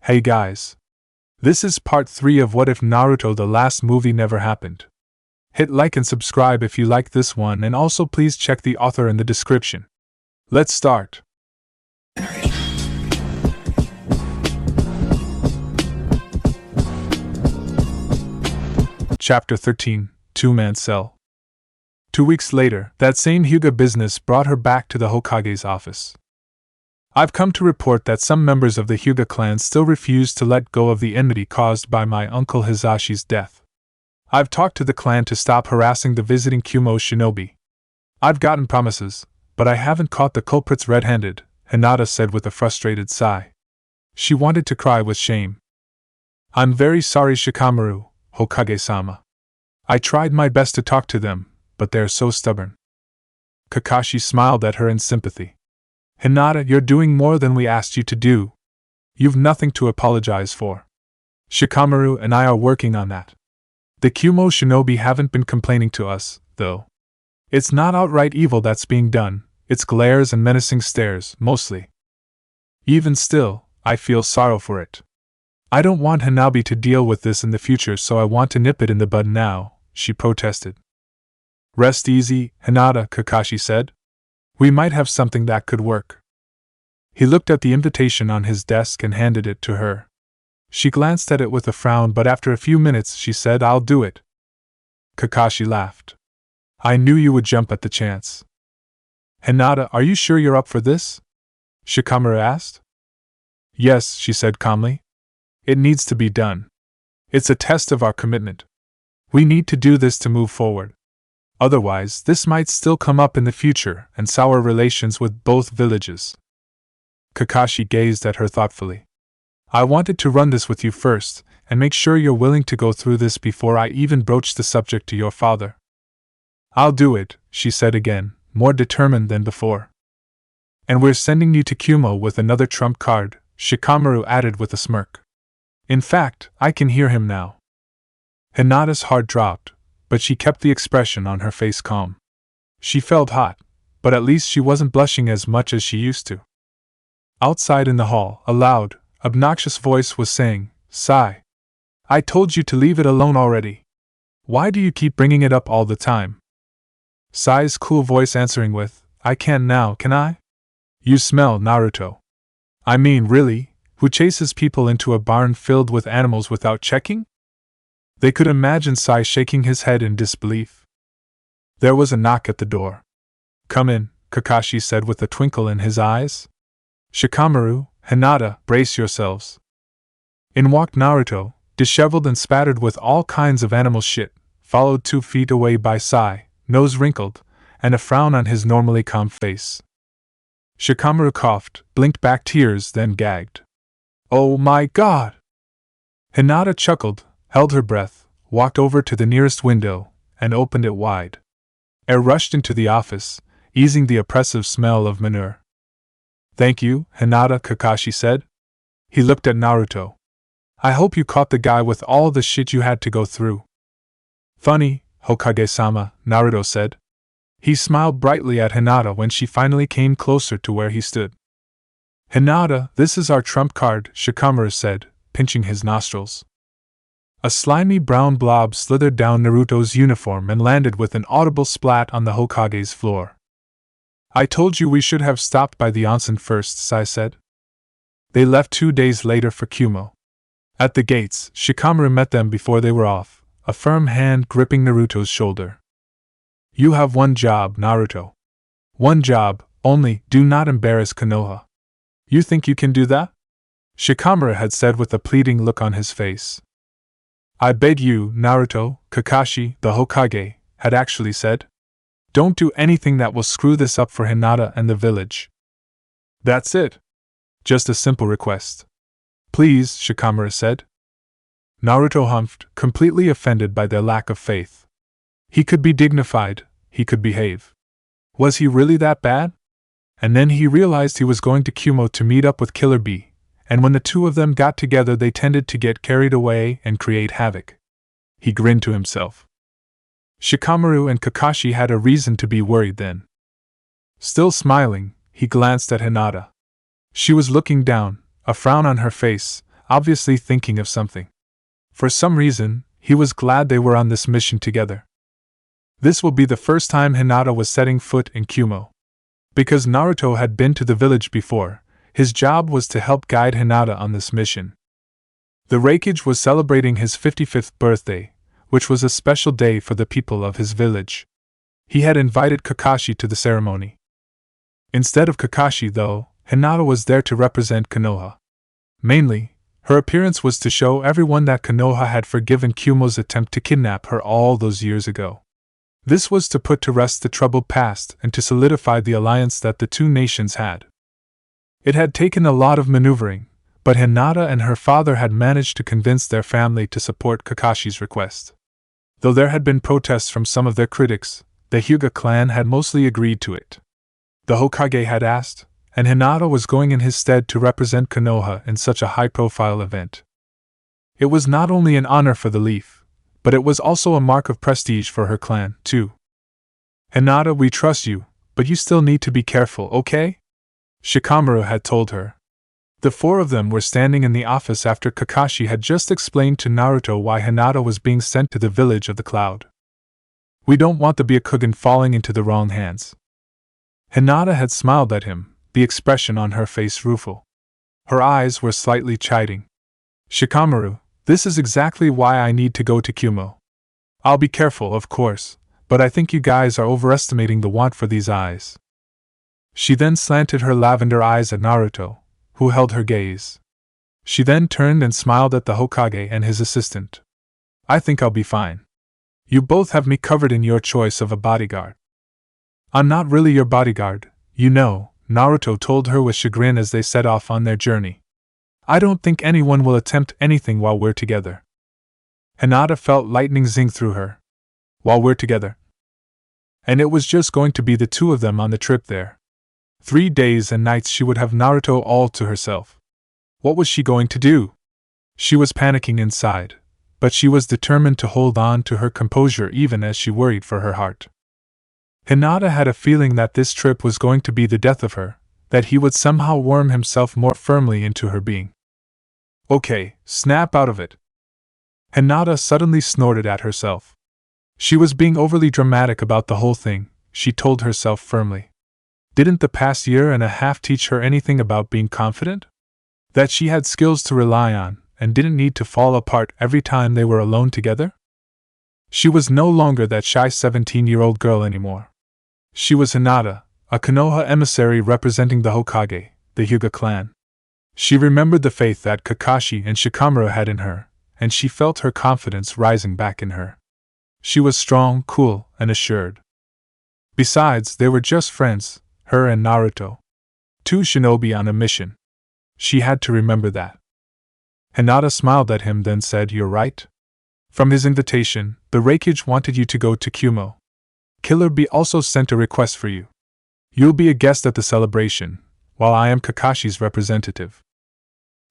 Hey guys. This is part 3 of What If Naruto the Last Movie Never Happened. Hit like and subscribe if you like this one, and also please check the author in the description. Let's start. Chapter 13, Two-Man Cell. 2 weeks later, that same Hyuga business brought her back to the Hokage's office. I've come to report that some members of the Hyuga clan still refuse to let go of the enmity caused by my uncle Hisashi's death. I've talked to the clan to stop harassing the visiting Kumo shinobi. I've gotten promises, but I haven't caught the culprits red-handed, Hinata said with a frustrated sigh. She wanted to cry with shame. I'm very sorry, Shikamaru, Hokage-sama. I tried my best to talk to them, but they're so stubborn. Kakashi smiled at her in sympathy. Hinata, you're doing more than we asked you to do. You've nothing to apologize for. Shikamaru and I are working on that. The Kumo shinobi haven't been complaining to us, though. It's not outright evil that's being done, it's glares and menacing stares, mostly. Even still, I feel sorrow for it. I don't want Hanabi to deal with this in the future, so I want to nip it in the bud now, she protested. Rest easy, Hinata, Kakashi said. We might have something that could work. He looked at the invitation on his desk and handed it to her. She glanced at it with a frown, but after a few minutes she said, I'll do it. Kakashi laughed. I knew you would jump at the chance. Hinata, are you sure you're up for this? Shikamaru asked. Yes, she said calmly. It needs to be done. It's a test of our commitment. We need to do this to move forward. Otherwise, this might still come up in the future and sour relations with both villages. Kakashi gazed at her thoughtfully. I wanted to run this with you first, and make sure you're willing to go through this before I even broach the subject to your father. I'll do it, she said again, more determined than before. And we're sending you to Kumo with another trump card, Shikamaru added with a smirk. In fact, I can hear him now. Hinata's heart dropped, but she kept the expression on her face calm. She felt hot, but at least she wasn't blushing as much as she used to. Outside in the hall, a loud, obnoxious voice was saying, Sai. I told you to leave it alone already. Why do you keep bringing it up all the time? Sai's cool voice answering with, I can now, can I? You smell, Naruto. I mean, really, who chases people into a barn filled with animals without checking? They could imagine Sai shaking his head in disbelief. There was a knock at the door. Come in, Kakashi said with a twinkle in his eyes. Shikamaru, Hinata, brace yourselves. In walked Naruto, disheveled and spattered with all kinds of animal shit, followed 2 feet away by Sai, nose wrinkled, and a frown on his normally calm face. Shikamaru coughed, blinked back tears, then gagged. Oh my god! Hinata chuckled, held her breath, walked over to the nearest window, and opened it wide. Air rushed into the office, easing the oppressive smell of manure. Thank you, Hinata, Kakashi said. He looked at Naruto. I hope you caught the guy with all the shit you had to go through. Funny, Hokage-sama, Naruto said. He smiled brightly at Hinata when she finally came closer to where he stood. Hinata, this is our trump card, Shikamaru said, pinching his nostrils. A slimy brown blob slithered down Naruto's uniform and landed with an audible splat on the Hokage's floor. I told you we should have stopped by the onsen first, Sai said. They left 2 days later for Kumo. At the gates, Shikamaru met them before they were off, a firm hand gripping Naruto's shoulder. You have one job, Naruto. One job, only, do not embarrass Konoha. You think you can do that? Shikamaru had said with a pleading look on his face. I beg you, Naruto, Kakashi, the Hokage, had actually said. Don't do anything that will screw this up for Hinata and the village. That's it. Just a simple request. Please, Shikamaru said. Naruto humphed, completely offended by their lack of faith. He could be dignified, he could behave. Was he really that bad? And then he realized he was going to Kumo to meet up with Killer Bee, and when the two of them got together they tended to get carried away and create havoc. He grinned to himself. Shikamaru and Kakashi had a reason to be worried then. Still smiling, he glanced at Hinata. She was looking down, a frown on her face, obviously thinking of something. For some reason, he was glad they were on this mission together. This will be the first time Hinata was setting foot in Kumo. Because Naruto had been to the village before, his job was to help guide Hinata on this mission. The Raikage was celebrating his 55th birthday, which was a special day for the people of his village. He had invited Kakashi to the ceremony. Instead of Kakashi, though, Hinata was there to represent Konoha. Mainly, her appearance was to show everyone that Konoha had forgiven Kumo's attempt to kidnap her all those years ago. This was to put to rest the troubled past and to solidify the alliance that the two nations had. It had taken a lot of maneuvering, but Hinata and her father had managed to convince their family to support Kakashi's request. Though there had been protests from some of their critics, the Hyuga clan had mostly agreed to it. The Hokage had asked, and Hinata was going in his stead to represent Konoha in such a high-profile event. It was not only an honor for the Leaf, but it was also a mark of prestige for her clan, too. "Hinata, we trust you, but you still need to be careful, okay?" Shikamaru had told her. The four of them were standing in the office after Kakashi had just explained to Naruto why Hinata was being sent to the village of the cloud. "We don't want the Byakugan falling into the wrong hands." Hinata had smiled at him, the expression on her face rueful. Her eyes were slightly chiding. "Shikamaru, this is exactly why I need to go to Kumo. I'll be careful, of course, but I think you guys are overestimating the want for these eyes." She then slanted her lavender eyes at Naruto, who held her gaze. She then turned and smiled at the Hokage and his assistant. "I think I'll be fine. You both have me covered in your choice of a bodyguard." "I'm not really your bodyguard, you know," Naruto told her with chagrin as they set off on their journey. "I don't think anyone will attempt anything while we're together." Hinata felt lightning zing through her. While we're together? And it was just going to be the two of them on the trip there. 3 days and nights she would have Naruto all to herself. What was she going to do? She was panicking inside, but she was determined to hold on to her composure even as she worried for her heart. Hinata had a feeling that this trip was going to be the death of her, that he would somehow worm himself more firmly into her being. "Okay, snap out of it." Hinata suddenly snorted at herself. She was being overly dramatic about the whole thing, she told herself firmly. Didn't the past year and a half teach her anything about being confident? That she had skills to rely on, and didn't need to fall apart every time they were alone together? She was no longer that shy 17-year-old girl anymore. She was Hinata, a Konoha emissary representing the Hokage, the Hyuga clan. She remembered the faith that Kakashi and Shikamaru had in her, and she felt her confidence rising back in her. She was strong, cool, and assured. Besides, they were just friends, her and Naruto. Two shinobi on a mission. She had to remember that. Hinata smiled at him, then said, "You're right. From his invitation, the Raikage wanted you to go to Kumo. Killer Bee also sent a request for you. You'll be a guest at the celebration, while I am Kakashi's representative."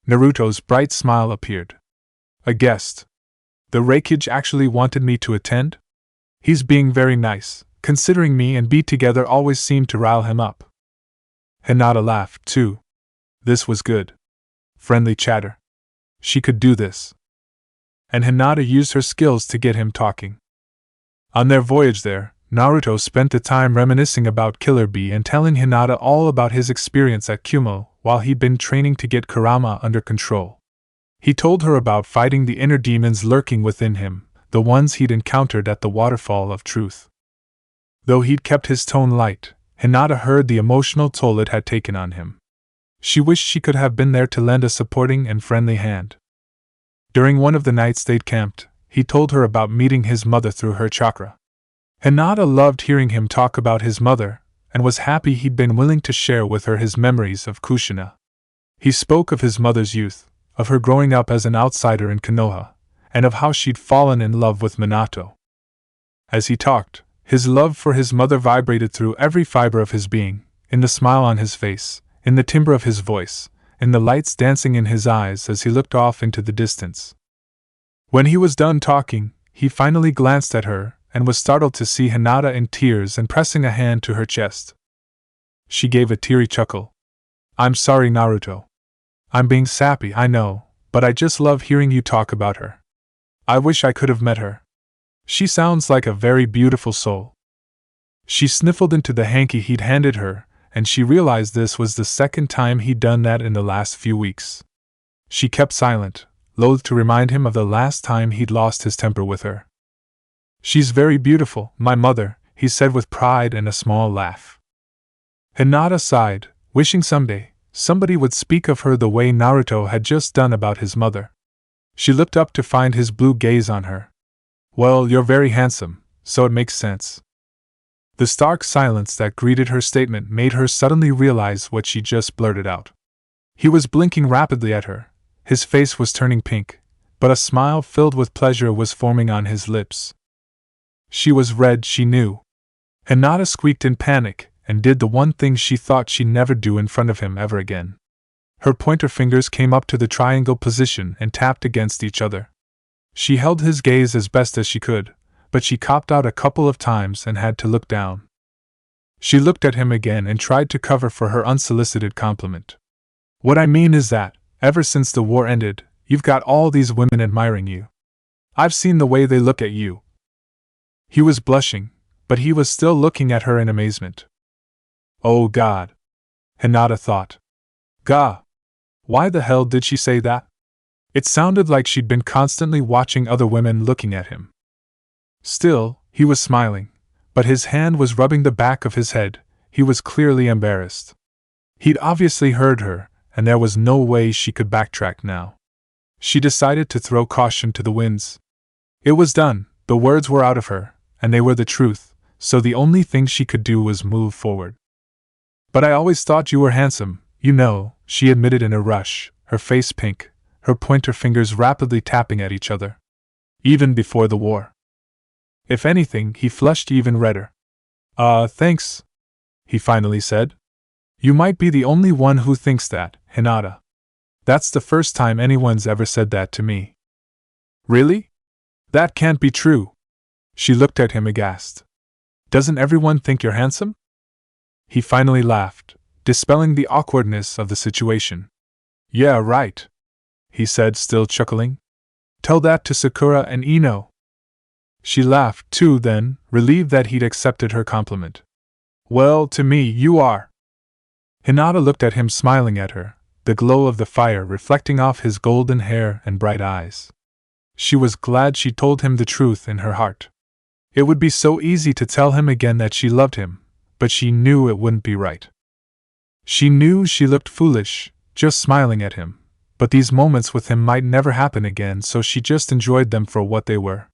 Naruto's bright smile appeared. "A guest? The Raikage actually wanted me to attend? He's being very nice, considering me and Bee together always seemed to rile him up." Hinata laughed, too. This was good. Friendly chatter. She could do this. And Hinata used her skills to get him talking. On their voyage there, Naruto spent the time reminiscing about Killer Bee and telling Hinata all about his experience at Kumo while he'd been training to get Kurama under control. He told her about fighting the inner demons lurking within him, the ones he'd encountered at the Waterfall of Truth. Though he'd kept his tone light, Hinata heard the emotional toll it had taken on him. She wished she could have been there to lend a supporting and friendly hand. During one of the nights they'd camped, he told her about meeting his mother through her chakra. Hinata loved hearing him talk about his mother, and was happy he'd been willing to share with her his memories of Kushina. He spoke of his mother's youth, of her growing up as an outsider in Konoha, and of how she'd fallen in love with Minato. As he talked, his love for his mother vibrated through every fiber of his being, in the smile on his face, in the timbre of his voice, in the lights dancing in his eyes as he looked off into the distance. When he was done talking, he finally glanced at her, and was startled to see Hinata in tears and pressing a hand to her chest. She gave a teary chuckle. "I'm sorry, Naruto. I'm being sappy, I know, but I just love hearing you talk about her. I wish I could have met her. She sounds like a very beautiful soul." She sniffled into the hanky he'd handed her, and she realized this was the second time he'd done that in the last few weeks. She kept silent, loath to remind him of the last time he'd lost his temper with her. "She's very beautiful, my mother," he said with pride and a small laugh. Hinata sighed, wishing someday somebody would speak of her the way Naruto had just done about his mother. She looked up to find his blue gaze on her. "Well, you're very handsome, so it makes sense." The stark silence that greeted her statement made her suddenly realize what she just blurted out. He was blinking rapidly at her, his face was turning pink, but a smile filled with pleasure was forming on his lips. She was red, she knew. Hinata squeaked in panic, and did the one thing she thought she'd never do in front of him ever again. Her pointer fingers came up to the triangle position and tapped against each other. She held his gaze as best as she could, but she copped out a couple of times and had to look down. She looked at him again and tried to cover for her unsolicited compliment. "What I mean is that, ever since the war ended, you've got all these women admiring you. I've seen the way they look at you." He was blushing, but he was still looking at her in amazement. "Oh God," Hinata thought. "Gah! Why the hell did she say that?" It sounded like she'd been constantly watching other women looking at him. Still, he was smiling, but his hand was rubbing the back of his head. He was clearly embarrassed. He'd obviously heard her, and there was no way she could backtrack now. She decided to throw caution to the winds. It was done, the words were out of her, and they were the truth, so the only thing she could do was move forward. "But I always thought you were handsome, you know," she admitted in a rush, her face pink, her pointer fingers rapidly tapping at each other. "Even before the war." If anything, he flushed even redder. Thanks," he finally said. "You might be the only one who thinks that, Hinata. That's the first time anyone's ever said that to me." "Really? That can't be true." She looked at him aghast. "Doesn't everyone think you're handsome?" He finally laughed, dispelling the awkwardness of the situation. "Yeah, right," he said, still chuckling. "Tell that to Sakura and Ino." She laughed, too, then, relieved that he'd accepted her compliment. "Well, to me, you are." Hinata looked at him, smiling at her, the glow of the fire reflecting off his golden hair and bright eyes. She was glad she told him the truth in her heart. It would be so easy to tell him again that she loved him, but she knew it wouldn't be right. She knew she looked foolish, just smiling at him, but these moments with him might never happen again, so she just enjoyed them for what they were.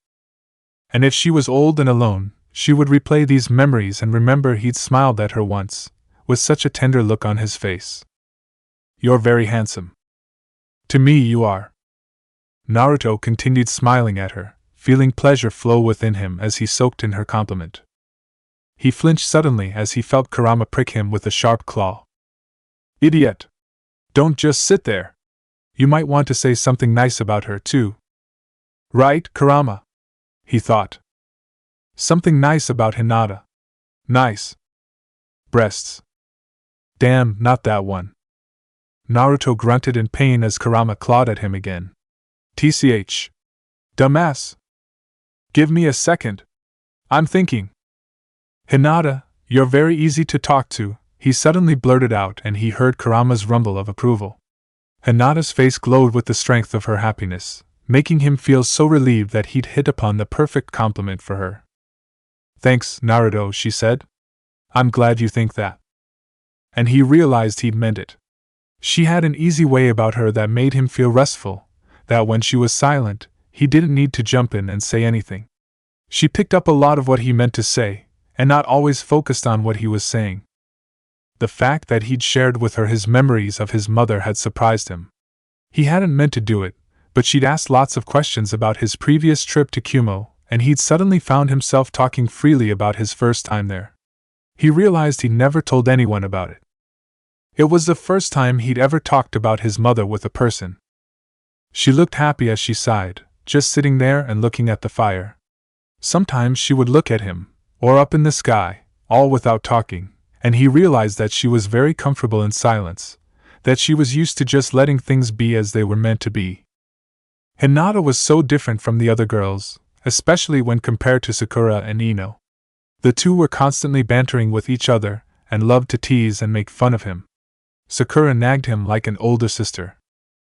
And if she was old and alone, she would replay these memories and remember he'd smiled at her once, with such a tender look on his face. "You're very handsome." "To me you are." Naruto continued smiling at her, feeling pleasure flow within him as he soaked in her compliment. He flinched suddenly as he felt Kurama prick him with a sharp claw. "Idiot! Don't just sit there. You might want to say something nice about her, too." "Right, Kurama," he thought. Something nice about Hinata. Nice. Breasts. Damn, not that one. Naruto grunted in pain as Kurama clawed at him again. TCH. Dumbass. Give me a second. I'm thinking. Hinata, you're very easy to talk to, he suddenly blurted out, and he heard Kurama's rumble of approval. Hinata's face glowed with the strength of her happiness, making him feel so relieved that he'd hit upon the perfect compliment for her. Thanks, Naruto, she said. I'm glad you think that. And he realized he'd meant it. She had an easy way about her that made him feel restful, that when she was silent, he didn't need to jump in and say anything. She picked up a lot of what he meant to say, and not always focused on what he was saying. The fact that he'd shared with her his memories of his mother had surprised him. He hadn't meant to do it, but she'd asked lots of questions about his previous trip to Kumo, and he'd suddenly found himself talking freely about his first time there. He realized he'd never told anyone about it. It was the first time he'd ever talked about his mother with a person. She looked happy as she sighed, just sitting there and looking at the fire. Sometimes she would look at him, or up in the sky, all without talking, and he realized that she was very comfortable in silence, that she was used to just letting things be as they were meant to be. Hinata was so different from the other girls, especially when compared to Sakura and Ino. The two were constantly bantering with each other, and loved to tease and make fun of him. Sakura nagged him like an older sister.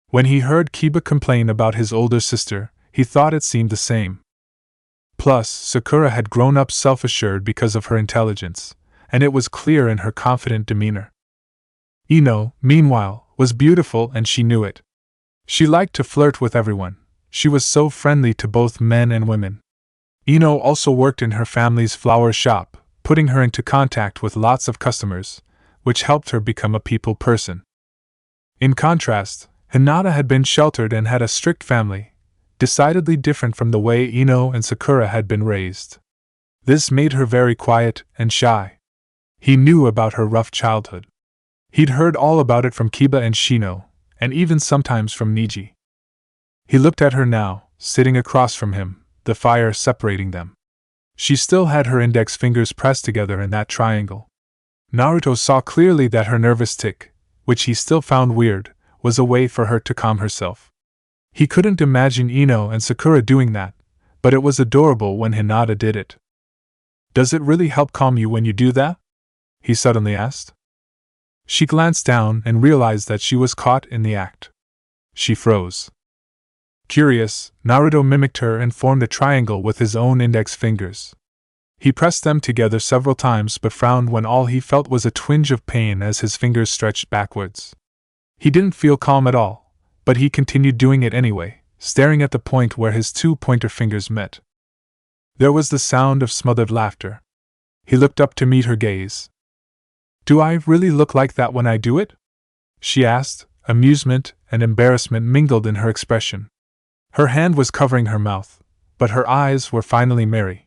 When he heard Kiba complain about his older sister, he thought it seemed the same. Plus, Sakura had grown up self-assured because of her intelligence, and it was clear in her confident demeanor. Ino, meanwhile, was beautiful and she knew it. She liked to flirt with everyone. She was so friendly to both men and women. Ino also worked in her family's flower shop, putting her into contact with lots of customers, which helped her become a people person. In contrast, Hinata had been sheltered and had a strict family, decidedly different from the way Ino and Sakura had been raised. This made her very quiet and shy. He knew about her rough childhood. He'd heard all about it from Kiba and Shino, and even sometimes from Niji. He looked at her now, sitting across from him, the fire separating them. She still had her index fingers pressed together in that triangle. Naruto saw clearly that her nervous tic, which he still found weird, was a way for her to calm herself. He couldn't imagine Ino and Sakura doing that, but it was adorable when Hinata did it. "Does it really help calm you when you do that?" he suddenly asked. She glanced down and realized that she was caught in the act. She froze. Curious, Naruto mimicked her and formed a triangle with his own index fingers. He pressed them together several times but frowned when all he felt was a twinge of pain as his fingers stretched backwards. He didn't feel calm at all, but he continued doing it anyway, staring at the point where his two pointer fingers met. There was the sound of smothered laughter. He looked up to meet her gaze. "Do I really look like that when I do it?" she asked, amusement and embarrassment mingled in her expression. Her hand was covering her mouth, but her eyes were finally merry.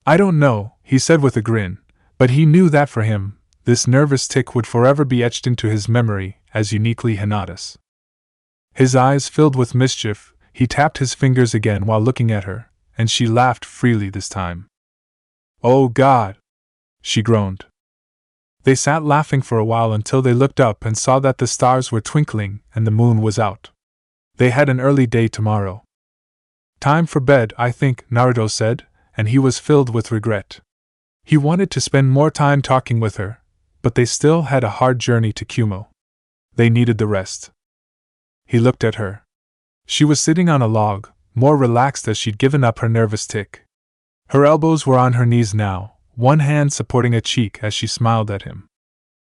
"I don't know," he said with a grin, but he knew that for him, this nervous tic would forever be etched into his memory as uniquely Hinata's. His eyes filled with mischief, he tapped his fingers again while looking at her, and she laughed freely this time. "Oh God!" she groaned. They sat laughing for a while until they looked up and saw that the stars were twinkling and the moon was out. They had an early day tomorrow. "Time for bed, I think," Naruto said, and he was filled with regret. He wanted to spend more time talking with her, but they still had a hard journey to Kumo. They needed the rest. He looked at her. She was sitting on a log, more relaxed as she'd given up her nervous tic. Her elbows were on her knees now, one hand supporting a cheek as she smiled at him.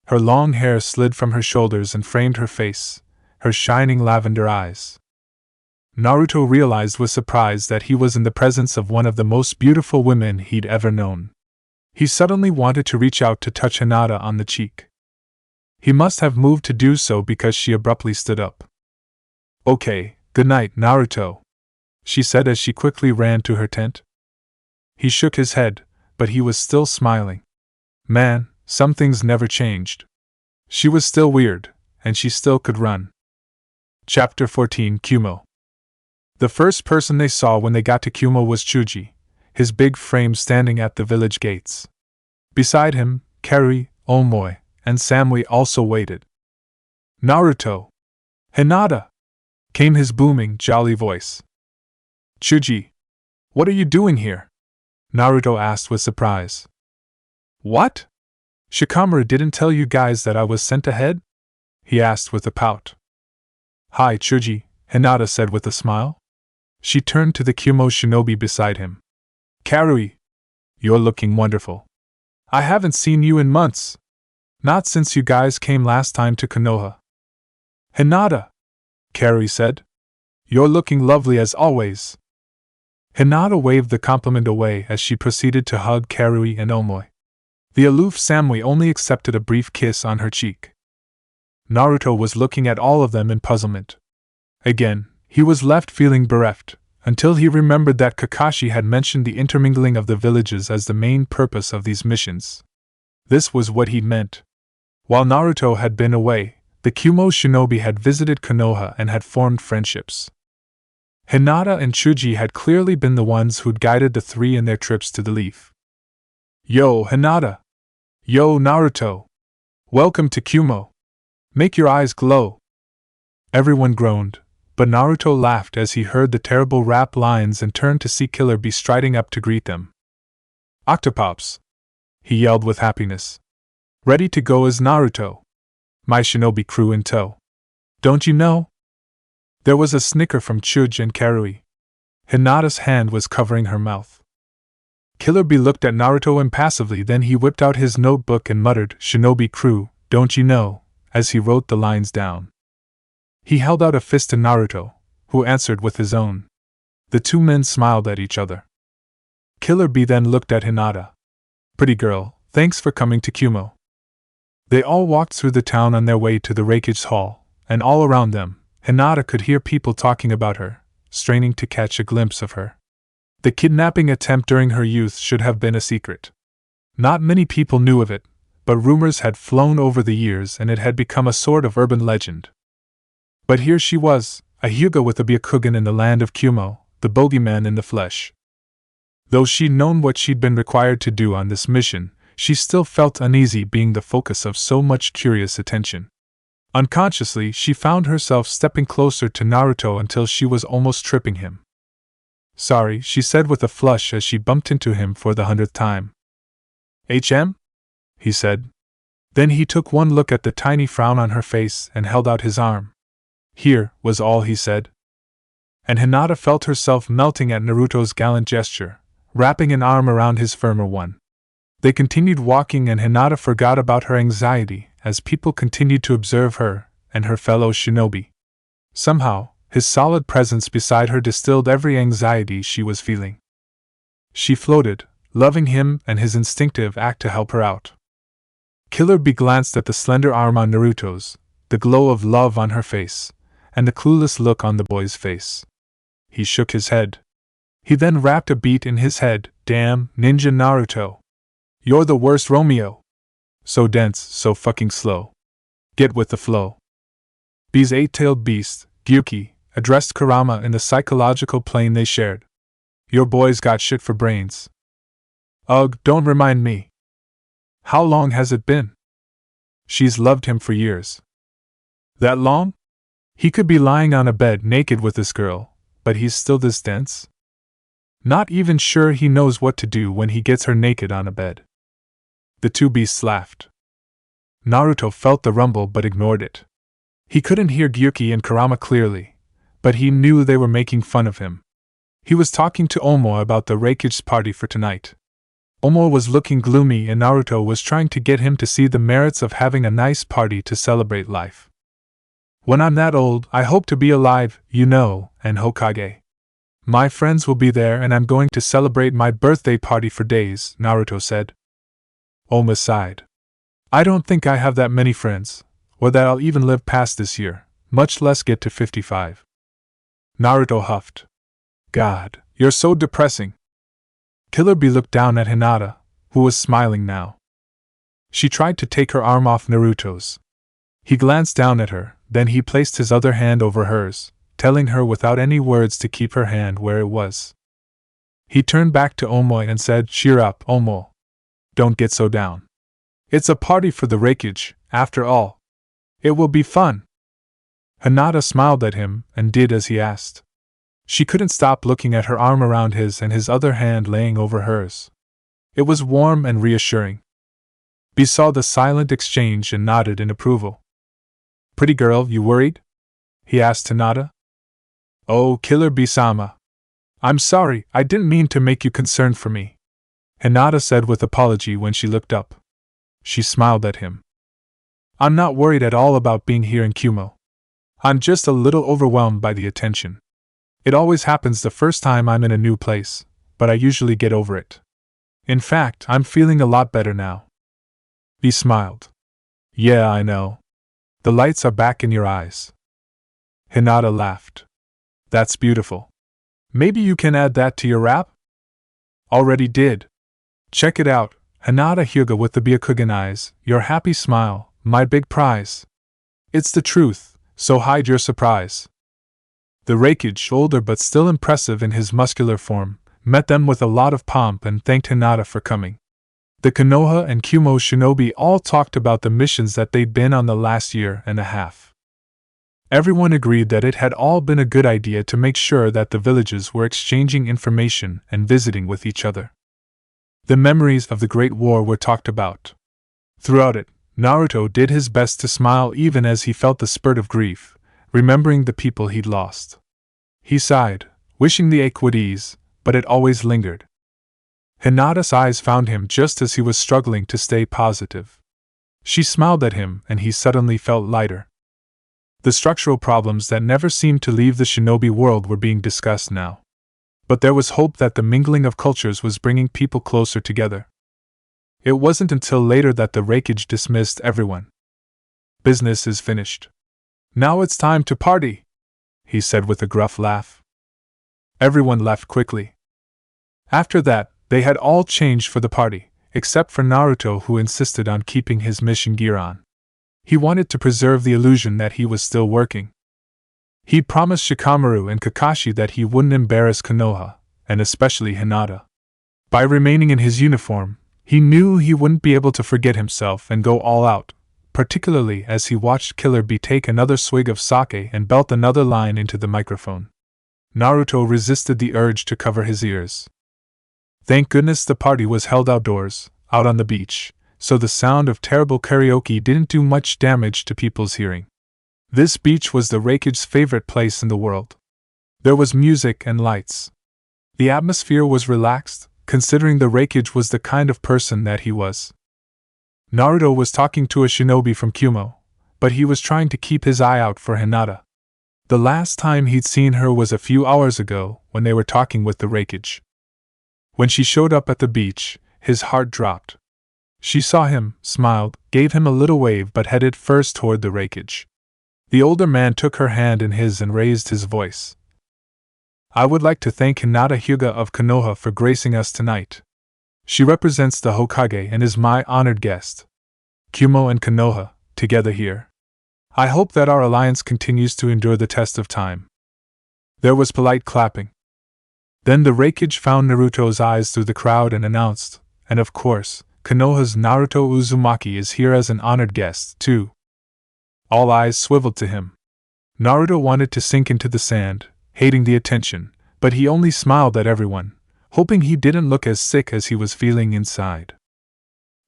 Her long hair slid from her shoulders and framed her face, her shining lavender eyes. Naruto realized with surprise that he was in the presence of one of the most beautiful women he'd ever known. He suddenly wanted to reach out to touch Hinata on the cheek. He must have moved to do so because she abruptly stood up. "Okay, good night, Naruto," she said as she quickly ran to her tent. He shook his head, but he was still smiling. Man, some things never changed. She was still weird, and she still could run. Chapter 14 Kumo. The first person they saw when they got to Kumo was Chuji, his big frame standing at the village gates. Beside him, Karui, Omoi, and Samui also waited. "Naruto! Hinata!" came his booming, jolly voice. "Chuji! What are you doing here?" Naruto asked with surprise. "What? Shikamaru didn't tell you guys that I was sent ahead?" he asked with a pout. "Hi, Chuji," Hinata said with a smile. She turned to the Kumo shinobi beside him. "Karui! You're looking wonderful. I haven't seen you in months. Not since you guys came last time to Konoha." "Hinata!" Karui said. "You're looking lovely as always." Hinata waved the compliment away as she proceeded to hug Karui and Omoi. The aloof Samui only accepted a brief kiss on her cheek. Naruto was looking at all of them in puzzlement. Again, he was left feeling bereft, until he remembered that Kakashi had mentioned the intermingling of the villages as the main purpose of these missions. This was what he meant. While Naruto had been away, the Kumo shinobi had visited Konoha and had formed friendships. Hinata and Chuji had clearly been the ones who'd guided the three in their trips to the Leaf. "Yo, Hinata! Yo, Naruto! Welcome to Kumo! Make your eyes glow!" Everyone groaned, but Naruto laughed as he heard the terrible rap lines and turned to see Killer Bee striding up to greet them. Octopops! He yelled with happiness. Ready to go as Naruto. My shinobi crew in tow. Don't you know? There was a snicker from Chuj and Karui. Hinata's hand was covering her mouth. Killer Bee looked at Naruto impassively, then he whipped out his notebook and muttered, Shinobi crew, don't you know, as he wrote the lines down. He held out a fist to Naruto, who answered with his own. The two men smiled at each other. Killer Bee then looked at Hinata. Pretty girl, thanks for coming to Kumo. They all walked through the town on their way to the Raikage Hall, and all around them, Hinata could hear people talking about her, straining to catch a glimpse of her. The kidnapping attempt during her youth should have been a secret. Not many people knew of it, but rumors had flown over the years and it had become a sort of urban legend. But here she was, a Hyuga with a Byakugan in the land of Kumo, the bogeyman in the flesh. Though she'd known what she'd been required to do on this mission, she still felt uneasy being the focus of so much curious attention. Unconsciously, she found herself stepping closer to Naruto until she was almost tripping him. Sorry, she said with a flush as she bumped into him for the 100th time. HM? He said. Then he took one look at the tiny frown on her face and held out his arm. Here, was all he said. And Hinata felt herself melting at Naruto's gallant gesture, wrapping an arm around his firmer one. They continued walking and Hinata forgot about her anxiety as people continued to observe her and her fellow shinobi. Somehow, his solid presence beside her distilled every anxiety she was feeling. She floated, loving him and his instinctive act to help her out. Killer Bee glanced at the slender arm on Naruto's, the glow of love on her face, and the clueless look on the boy's face. He shook his head. He then rapped a beat in his head, Damn, Ninja Naruto. You're the worst Romeo. So dense, so fucking slow. Get with the flow. Bee's eight-tailed beast, Gyuki, addressed Kurama in the psychological plane they shared. Your boy's got shit for brains. Ugh, don't remind me. How long has it been? She's loved him for years. That long? He could be lying on a bed naked with this girl, but he's still this dense? Not even sure he knows what to do when he gets her naked on a bed. The two beasts laughed. Naruto felt the rumble but ignored it. He couldn't hear Gyuki and Kurama clearly, but he knew they were making fun of him. He was talking to Omo about the Raikage party for tonight. Omo was looking gloomy and Naruto was trying to get him to see the merits of having a nice party to celebrate life. When I'm that old, I hope to be alive, you know, and Hokage. My friends will be there and I'm going to celebrate my birthday party for days, Naruto said. Oma sighed. I don't think I have that many friends, or that I'll even live past this year, much less get to 55. Naruto huffed. God, you're so depressing. Killer Bee looked down at Hinata, who was smiling now. She tried to take her arm off Naruto's. He glanced down at her, then he placed his other hand over hers, telling her without any words to keep her hand where it was. He turned back to Omo and said, Cheer up, Omo. Don't get so down. It's a party for the Raikage, after all. It will be fun. Hinata smiled at him and did as he asked. She couldn't stop looking at her arm around his and his other hand laying over hers. It was warm and reassuring. Bee saw the silent exchange and nodded in approval. Pretty girl, you worried? He asked Hinata. Oh, Killer Bee-sama. I'm sorry, I didn't mean to make you concerned for me. Hinata said with apology when she looked up. She smiled at him. I'm not worried at all about being here in Kumo. I'm just a little overwhelmed by the attention. It always happens the first time I'm in a new place, but I usually get over it. In fact, I'm feeling a lot better now. Bee smiled. Yeah, I know. The lights are back in your eyes. Hinata laughed. That's beautiful. Maybe you can add that to your rap? Already did. Check it out, Hinata Hyuga with the Byakugan eyes, your happy smile, my big prize. It's the truth, so hide your surprise. The Raikage, older but still impressive in his muscular form, met them with a lot of pomp and thanked Hinata for coming. The Konoha and Kumo shinobi all talked about the missions that they'd been on the last year and a half. Everyone agreed that it had all been a good idea to make sure that the villages were exchanging information and visiting with each other. The memories of the Great War were talked about. Throughout it, Naruto did his best to smile even as he felt the spurt of grief, remembering the people he'd lost. He sighed, wishing the ache would ease, but it always lingered. Hinata's eyes found him just as he was struggling to stay positive. She smiled at him and he suddenly felt lighter. The structural problems that never seemed to leave the shinobi world were being discussed now. But there was hope that the mingling of cultures was bringing people closer together. It wasn't until later that the Raikage dismissed everyone. "Business is finished. Now it's time to party," he said with a gruff laugh. Everyone left quickly. After that, they had all changed for the party, except for Naruto, who insisted on keeping his mission gear on. He wanted to preserve the illusion that he was still working. He promised Shikamaru and Kakashi that he wouldn't embarrass Konoha, and especially Hinata. By remaining in his uniform, he knew he wouldn't be able to forget himself and go all out, particularly as he watched Killer Bee take another swig of sake and belt another line into the microphone. Naruto resisted the urge to cover his ears. Thank goodness the party was held outdoors, out on the beach, so the sound of terrible karaoke didn't do much damage to people's hearing. This beach was the Raikage's favorite place in the world. There was music and lights. The atmosphere was relaxed, considering the Raikage was the kind of person that he was. Naruto was talking to a shinobi from Kumo, but he was trying to keep his eye out for Hinata. The last time he'd seen her was a few hours ago, when they were talking with the Raikage. When she showed up at the beach, his heart dropped. She saw him, smiled, gave him a little wave but headed first toward the Raikage. The older man took her hand in his and raised his voice. "I would like to thank Hinata Hyuga of Konoha for gracing us tonight. She represents the Hokage and is my honored guest. Kumo and Konoha, together here. I hope that our alliance continues to endure the test of time." There was polite clapping. Then the Raikage found Naruto's eyes through the crowd and announced, "And of course, Konoha's Naruto Uzumaki is here as an honored guest, too." All eyes swiveled to him. Naruto wanted to sink into the sand, hating the attention, but he only smiled at everyone, hoping he didn't look as sick as he was feeling inside.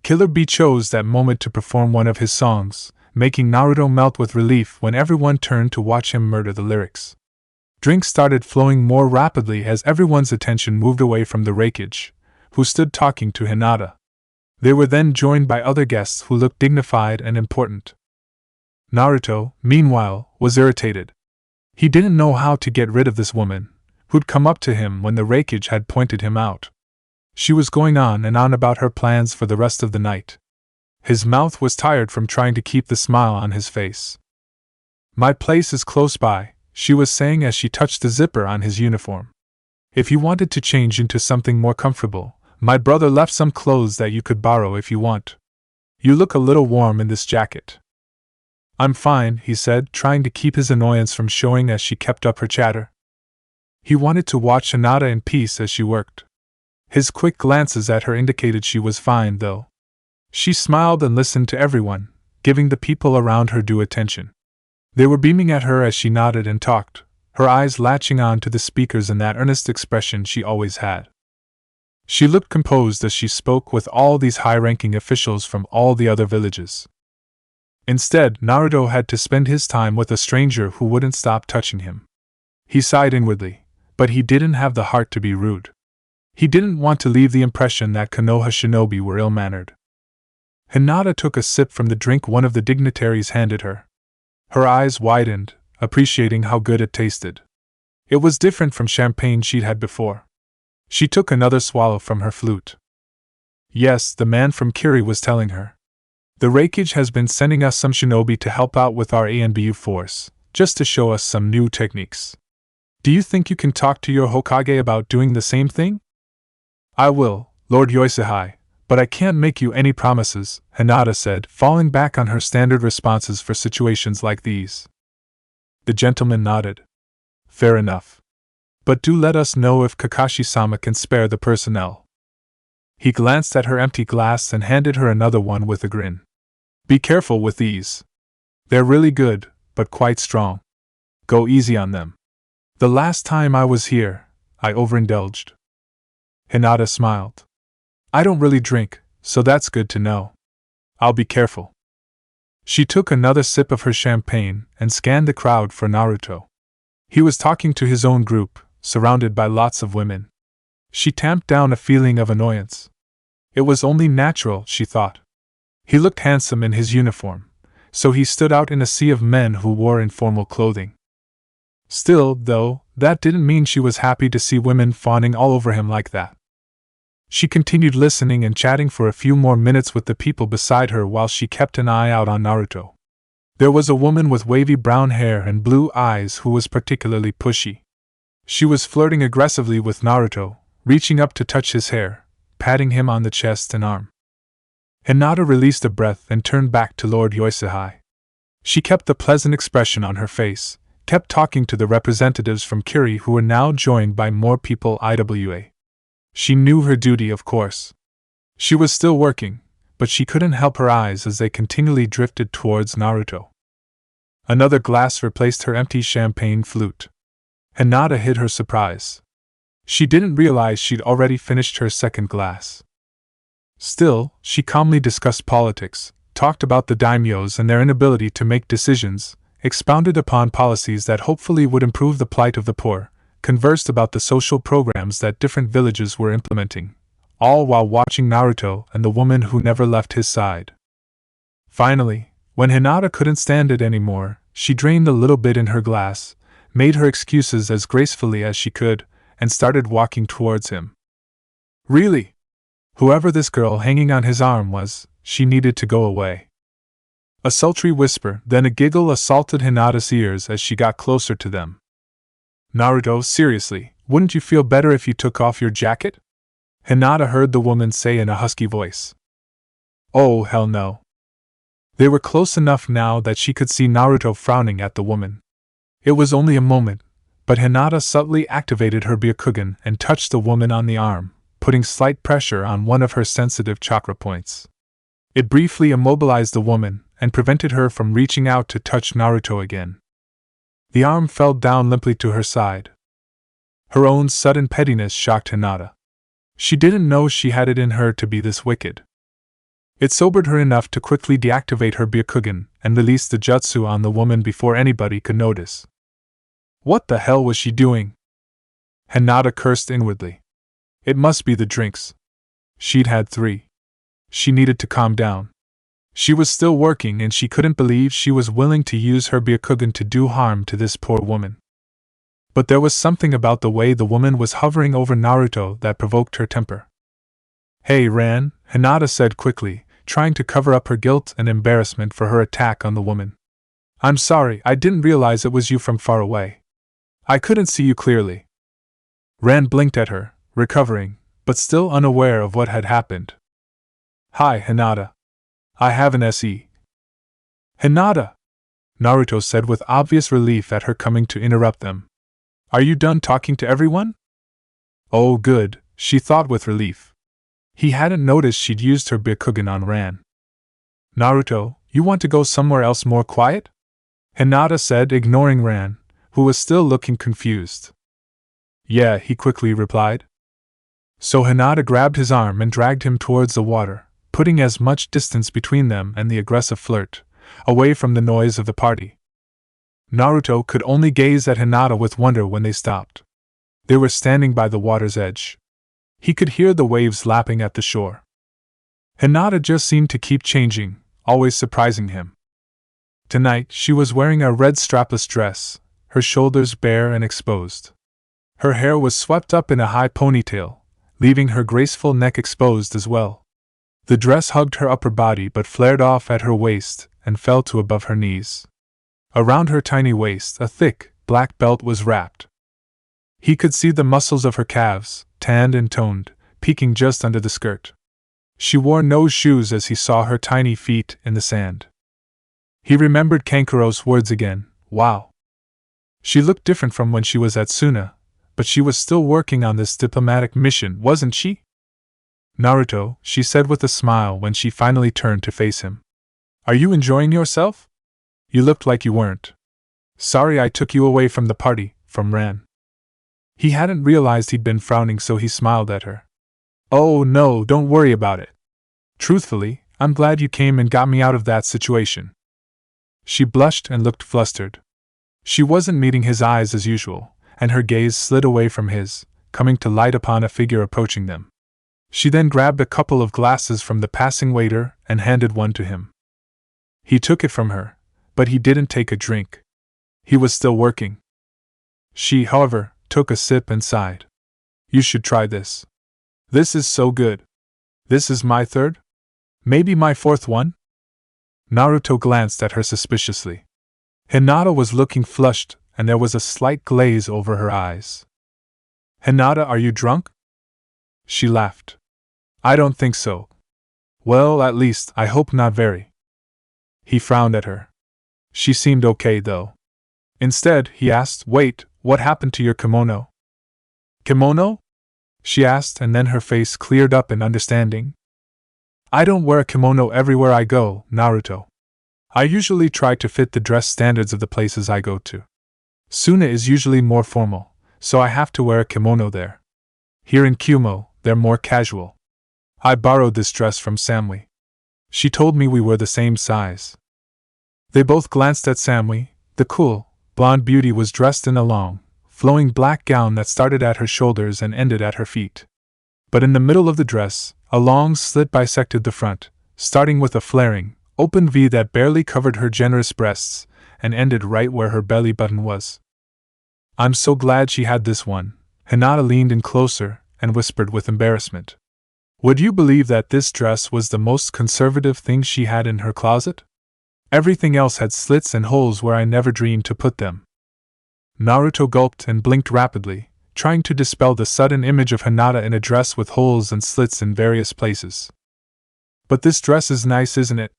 Killer Bee chose that moment to perform one of his songs, making Naruto melt with relief when everyone turned to watch him murder the lyrics. Drinks started flowing more rapidly as everyone's attention moved away from the Raikage, who stood talking to Hinata. They were then joined by other guests who looked dignified and important. Naruto, meanwhile, was irritated. He didn't know how to get rid of this woman, who'd come up to him when the Raikage had pointed him out. She was going on and on about her plans for the rest of the night. His mouth was tired from trying to keep the smile on his face. "My place is close by," she was saying as she touched the zipper on his uniform. "If you wanted to change into something more comfortable, my brother left some clothes that you could borrow if you want. You look a little warm in this jacket." "I'm fine," he said, trying to keep his annoyance from showing as she kept up her chatter. He wanted to watch Hinata in peace as she worked. His quick glances at her indicated she was fine, though. She smiled and listened to everyone, giving the people around her due attention. They were beaming at her as she nodded and talked, her eyes latching on to the speakers in that earnest expression she always had. She looked composed as she spoke with all these high-ranking officials from all the other villages. Instead, Naruto had to spend his time with a stranger who wouldn't stop touching him. He sighed inwardly, but he didn't have the heart to be rude. He didn't want to leave the impression that Konoha shinobi were ill-mannered. Hinata took a sip from the drink one of the dignitaries handed her. Her eyes widened, appreciating how good it tasted. It was different from champagne she'd had before. She took another swallow from her flute. "Yes," the man from Kiri was telling her. "The Raikage has been sending us some shinobi to help out with our ANBU force, just to show us some new techniques. Do you think you can talk to your Hokage about doing the same thing?" "I will, Lord Yoisehai, but I can't make you any promises," Hinata said, falling back on her standard responses for situations like these. The gentleman nodded. "Fair enough. But do let us know if Kakashi-sama can spare the personnel." He glanced at her empty glass and handed her another one with a grin. "Be careful with these. They're really good, but quite strong." Go easy on them. The last time I was here, I overindulged. Hinata smiled. I don't really drink, so that's good to know. I'll be careful. She took another sip of her champagne and scanned the crowd for Naruto. He was talking to his own group, surrounded by lots of women. She tamped down a feeling of annoyance. It was only natural, she thought. He looked handsome in his uniform, so he stood out in a sea of men who wore informal clothing. Still, though, that didn't mean she was happy to see women fawning all over him like that. She continued listening and chatting for a few more minutes with the people beside her while she kept an eye out on Naruto. There was a woman with wavy brown hair and blue eyes who was particularly pushy. She was flirting aggressively with Naruto, reaching up to touch his hair, patting him on the chest and arm. Hinata released a breath and turned back to Lord Yoshihai. She kept the pleasant expression on her face, kept talking to the representatives from Kiri who were now joined by more people IWA. She knew her duty, of course. She was still working, but she couldn't help her eyes as they continually drifted towards Naruto. Another glass replaced her empty champagne flute. Hinata hid her surprise. She didn't realize she'd already finished her second glass. Still, she calmly discussed politics, talked about the daimyos and their inability to make decisions, expounded upon policies that hopefully would improve the plight of the poor, conversed about the social programs that different villages were implementing, all while watching Naruto and the woman who never left his side. Finally, when Hinata couldn't stand it anymore, she drained a little bit in her glass, made her excuses as gracefully as she could, and started walking towards him. Really? Whoever this girl hanging on his arm was, she needed to go away. A sultry whisper, then a giggle assaulted Hinata's ears as she got closer to them. Naruto, seriously, wouldn't you feel better if you took off your jacket? Hinata heard the woman say in a husky voice. Oh, hell no. They were close enough now that she could see Naruto frowning at the woman. It was only a moment, but Hinata subtly activated her Byakugan and touched the woman on the arm, putting slight pressure on one of her sensitive chakra points. It briefly immobilized the woman and prevented her from reaching out to touch Naruto again. The arm fell down limply to her side. Her own sudden pettiness shocked Hinata. She didn't know she had it in her to be this wicked. It sobered her enough to quickly deactivate her Byakugan and release the jutsu on the woman before anybody could notice. What the hell was she doing? Hinata cursed inwardly. It must be the drinks. She'd had 3. She needed to calm down. She was still working and she couldn't believe she was willing to use her Byakugan to do harm to this poor woman. But there was something about the way the woman was hovering over Naruto that provoked her temper. Hey Ran, Hinata said quickly, trying to cover up her guilt and embarrassment for her attack on the woman. I'm sorry, I didn't realize it was you from far away. I couldn't see you clearly. Ran blinked at her, recovering, but still unaware of what had happened. Hi, Hinata. I have an SE. Hinata! Naruto said with obvious relief at her coming to interrupt them. Are you done talking to everyone? Oh good, she thought with relief. He hadn't noticed she'd used her Byakugan on Ran. Naruto, you want to go somewhere else more quiet? Hinata said, ignoring Ran, who was still looking confused. Yeah, he quickly replied. So Hinata grabbed his arm and dragged him towards the water, putting as much distance between them and the aggressive flirt, away from the noise of the party. Naruto could only gaze at Hinata with wonder when they stopped. They were standing by the water's edge. He could hear the waves lapping at the shore. Hinata just seemed to keep changing, always surprising him. Tonight she was wearing a red strapless dress, her shoulders bare and exposed. Her hair was swept up in a high ponytail, leaving her graceful neck exposed as well. The dress hugged her upper body but flared off at her waist and fell to above her knees. Around her tiny waist a thick, black belt was wrapped. He could see the muscles of her calves, tanned and toned, peeking just under the skirt. She wore no shoes as he saw her tiny feet in the sand. He remembered Kankuro's words again, wow. She looked different from when she was at Suna, but she was still working on this diplomatic mission, wasn't she? Naruto, she said with a smile when she finally turned to face him. Are you enjoying yourself? You looked like you weren't. Sorry I took you away from the party, from Ran. He hadn't realized he'd been frowning, so he smiled at her. Oh no, don't worry about it. Truthfully, I'm glad you came and got me out of that situation. She blushed and looked flustered. She wasn't meeting his eyes as usual, and her gaze slid away from his, coming to light upon a figure approaching them. She then grabbed a couple of glasses from the passing waiter and handed one to him. He took it from her, but he didn't take a drink. He was still working. She, however, took a sip and sighed. You should try this. This is so good. This is my third? Maybe my fourth one? Naruto glanced at her suspiciously. Hinata was looking flushed, and there was a slight glaze over her eyes. Hinata, are you drunk? She laughed. I don't think so. Well, at least, I hope not very. He frowned at her. She seemed okay, though. Instead, he asked, Wait, what happened to your kimono? Kimono? She asked, and then her face cleared up in understanding. I don't wear a kimono everywhere I go, Naruto. I usually try to fit the dress standards of the places I go to. Suna is usually more formal, so I have to wear a kimono there. Here in Kumo, they're more casual. I borrowed this dress from Samui. She told me we were the same size. They both glanced at Samui. The cool, blonde beauty was dressed in a long, flowing black gown that started at her shoulders and ended at her feet. But in the middle of the dress, a long slit bisected the front, starting with a flaring, open V that barely covered her generous breasts, and ended right where her belly button was. I'm so glad she had this one. Hinata leaned in closer and whispered with embarrassment. Would you believe that this dress was the most conservative thing she had in her closet? Everything else had slits and holes where I never dreamed to put them. Naruto gulped and blinked rapidly, trying to dispel the sudden image of Hinata in a dress with holes and slits in various places. But this dress is nice, isn't it?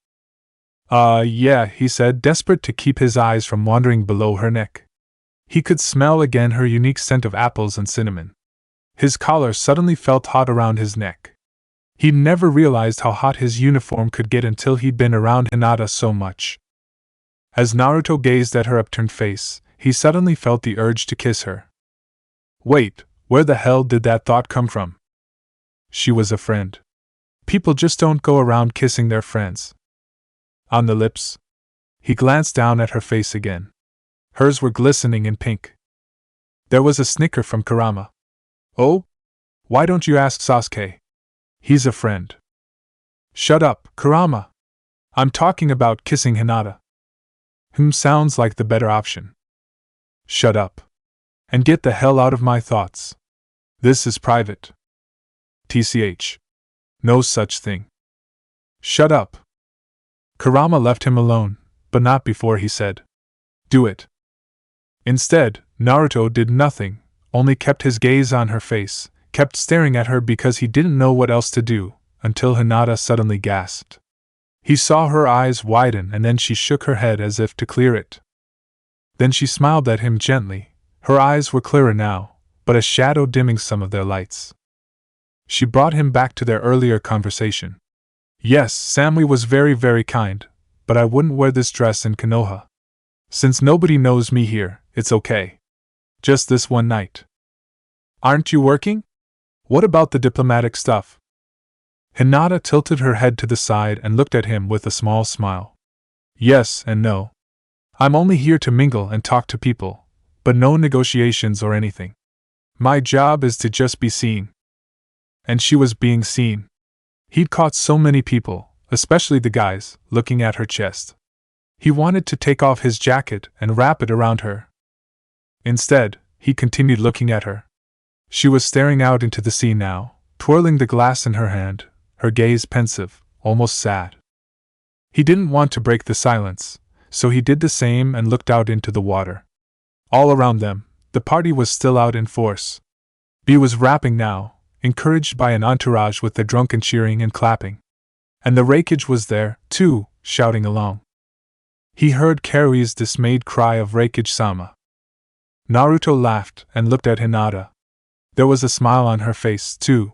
Yeah, he said, desperate to keep his eyes from wandering below her neck. He could smell again her unique scent of apples and cinnamon. His collar suddenly felt hot around his neck. He'd never realized how hot his uniform could get until he'd been around Hinata so much. As Naruto gazed at her upturned face, he suddenly felt the urge to kiss her. Wait, where the hell did that thought come from? She was a friend. People just don't go around kissing their friends. On the lips? He glanced down at her face again. Hers were glistening in pink. There was a snicker from Kurama. Oh? Why don't you ask Sasuke? He's a friend. Shut up, Kurama. I'm talking about kissing Hinata. Sounds like the better option. Shut up. And get the hell out of my thoughts. This is private. TCH. No such thing. Shut up. Kurama left him alone, but not before he said, Do it. Instead, Naruto did nothing, only kept his gaze on her face, kept staring at her because he didn't know what else to do, until Hinata suddenly gasped. He saw her eyes widen and then she shook her head as if to clear it. Then she smiled at him gently. Her eyes were clearer now, but a shadow dimming some of their lights. She brought him back to their earlier conversation. Yes, Samui was very, very kind, but I wouldn't wear this dress in Konoha. Since nobody knows me here, it's okay. Just this one night. Aren't you working? What about the diplomatic stuff? Hinata tilted her head to the side and looked at him with a small smile. Yes and no. I'm only here to mingle and talk to people, but no negotiations or anything. My job is to just be seen. And she was being seen. He'd caught so many people, especially the guys, looking at her chest. He wanted to take off his jacket and wrap it around her. Instead, he continued looking at her. She was staring out into the sea now, twirling the glass in her hand, her gaze pensive, almost sad. He didn't want to break the silence, so he did the same and looked out into the water. All around them, the party was still out in force. B was rapping now, encouraged by an entourage with their drunken cheering and clapping. And the Reikage was there, too, shouting along. He heard Karui's dismayed cry of Reikage-sama. Naruto laughed and looked at Hinata. There was a smile on her face, too.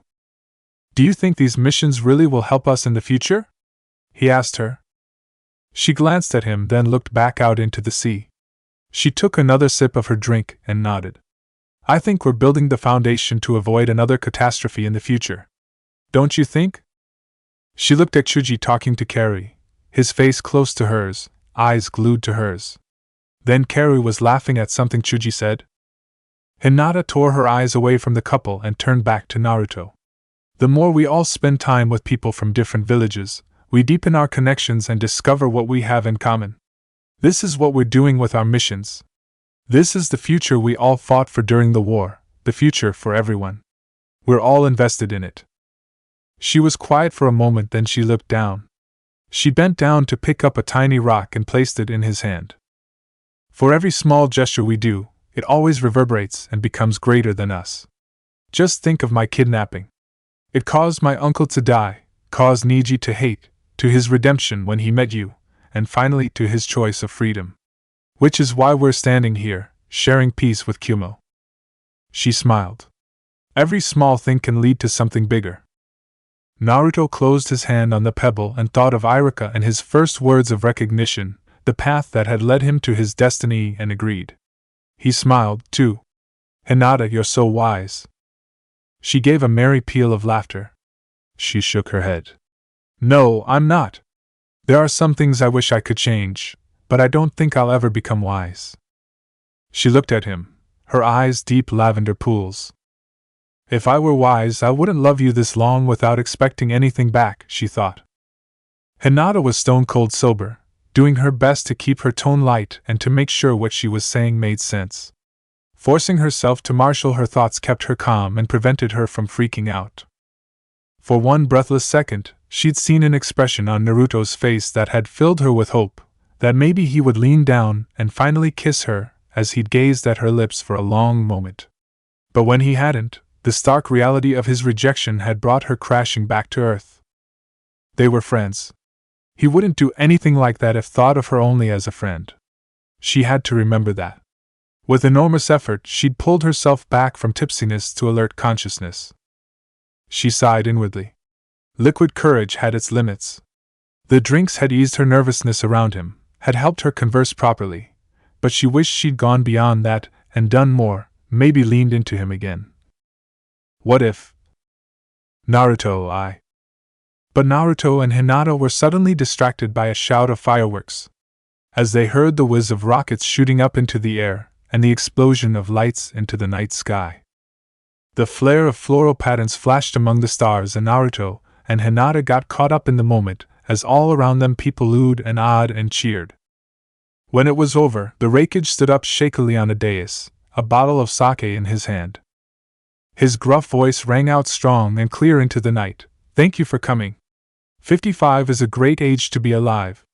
Do you think these missions really will help us in the future? He asked her. She glanced at him, then looked back out into the sea. She took another sip of her drink and nodded. I think we're building the foundation to avoid another catastrophe in the future. Don't you think? She looked at Chuji talking to Carrie, his face close to hers, eyes glued to hers. Then Carrie was laughing at something Chuji said. Hinata tore her eyes away from the couple and turned back to Naruto. The more we all spend time with people from different villages, we deepen our connections and discover what we have in common. This is what we're doing with our missions. This is the future we all fought for during the war, the future for everyone. We're all invested in it. She was quiet for a moment, then she looked down. She bent down to pick up a tiny rock and placed it in his hand. For every small gesture we do, it always reverberates and becomes greater than us. Just think of my kidnapping. It caused my uncle to die, caused Niji to hate, to his redemption when he met you, and finally to his choice of freedom. Which is why we're standing here, sharing peace with Kumo. She smiled. Every small thing can lead to something bigger. Naruto closed his hand on the pebble and thought of Irika and his first words of recognition, the path that had led him to his destiny, and agreed. He smiled, too. Hinata, you're so wise. She gave a merry peal of laughter. She shook her head. No, I'm not. There are some things I wish I could change, but I don't think I'll ever become wise. She looked at him, her eyes deep lavender pools. If I were wise, I wouldn't love you this long without expecting anything back, she thought. Hinata was stone cold sober, doing her best to keep her tone light and to make sure what she was saying made sense. Forcing herself to marshal her thoughts kept her calm and prevented her from freaking out. For one breathless second, she'd seen an expression on Naruto's face that had filled her with hope, that maybe he would lean down and finally kiss her, as he'd gazed at her lips for a long moment. But when he hadn't, the stark reality of his rejection had brought her crashing back to earth. They were friends. He wouldn't do anything like that if thought of her only as a friend. She had to remember that. With enormous effort, she'd pulled herself back from tipsiness to alert consciousness. She sighed inwardly. Liquid courage had its limits. The drinks had eased her nervousness around him, had helped her converse properly, but she wished she'd gone beyond that and done more, maybe leaned into him again. What if? Naruto, But Naruto and Hinata were suddenly distracted by a shout of fireworks. As they heard the whiz of rockets shooting up into the air, and the explosion of lights into the night sky. The flare of floral patterns flashed among the stars, and Naruto and Hinata got caught up in the moment, as all around them people oohed and ahed and cheered. When it was over, the Raikage stood up shakily on a dais, a bottle of sake in his hand. His gruff voice rang out strong and clear into the night. Thank you for coming. 55 is a great age to be alive.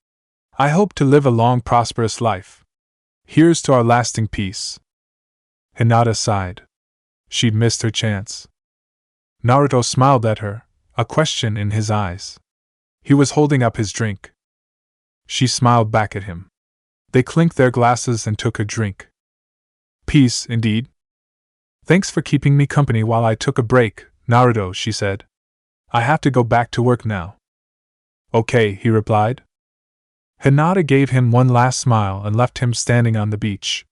I hope to live a long, prosperous life. Here's to our lasting peace. Hinata sighed. She'd missed her chance. Naruto smiled at her, a question in his eyes. He was holding up his drink. She smiled back at him. They clinked their glasses and took a drink. Peace, indeed. Thanks for keeping me company while I took a break, Naruto, she said. I have to go back to work now. Okay, he replied. Hinata gave him one last smile and left him standing on the beach.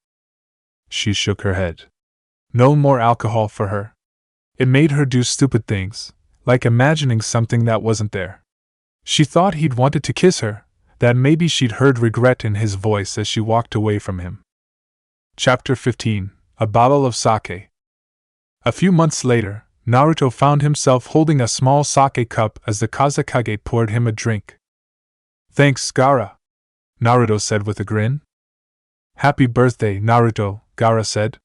She shook her head. No more alcohol for her. It made her do stupid things, like imagining something that wasn't there. She thought he'd wanted to kiss her, that maybe she'd heard regret in his voice as she walked away from him. Chapter 15. A Bottle of Sake. A few months later, Naruto found himself holding a small sake cup as the Kazekage poured him a drink. Thanks, Gaara, Naruto said with a grin. Happy birthday, Naruto, Gaara said.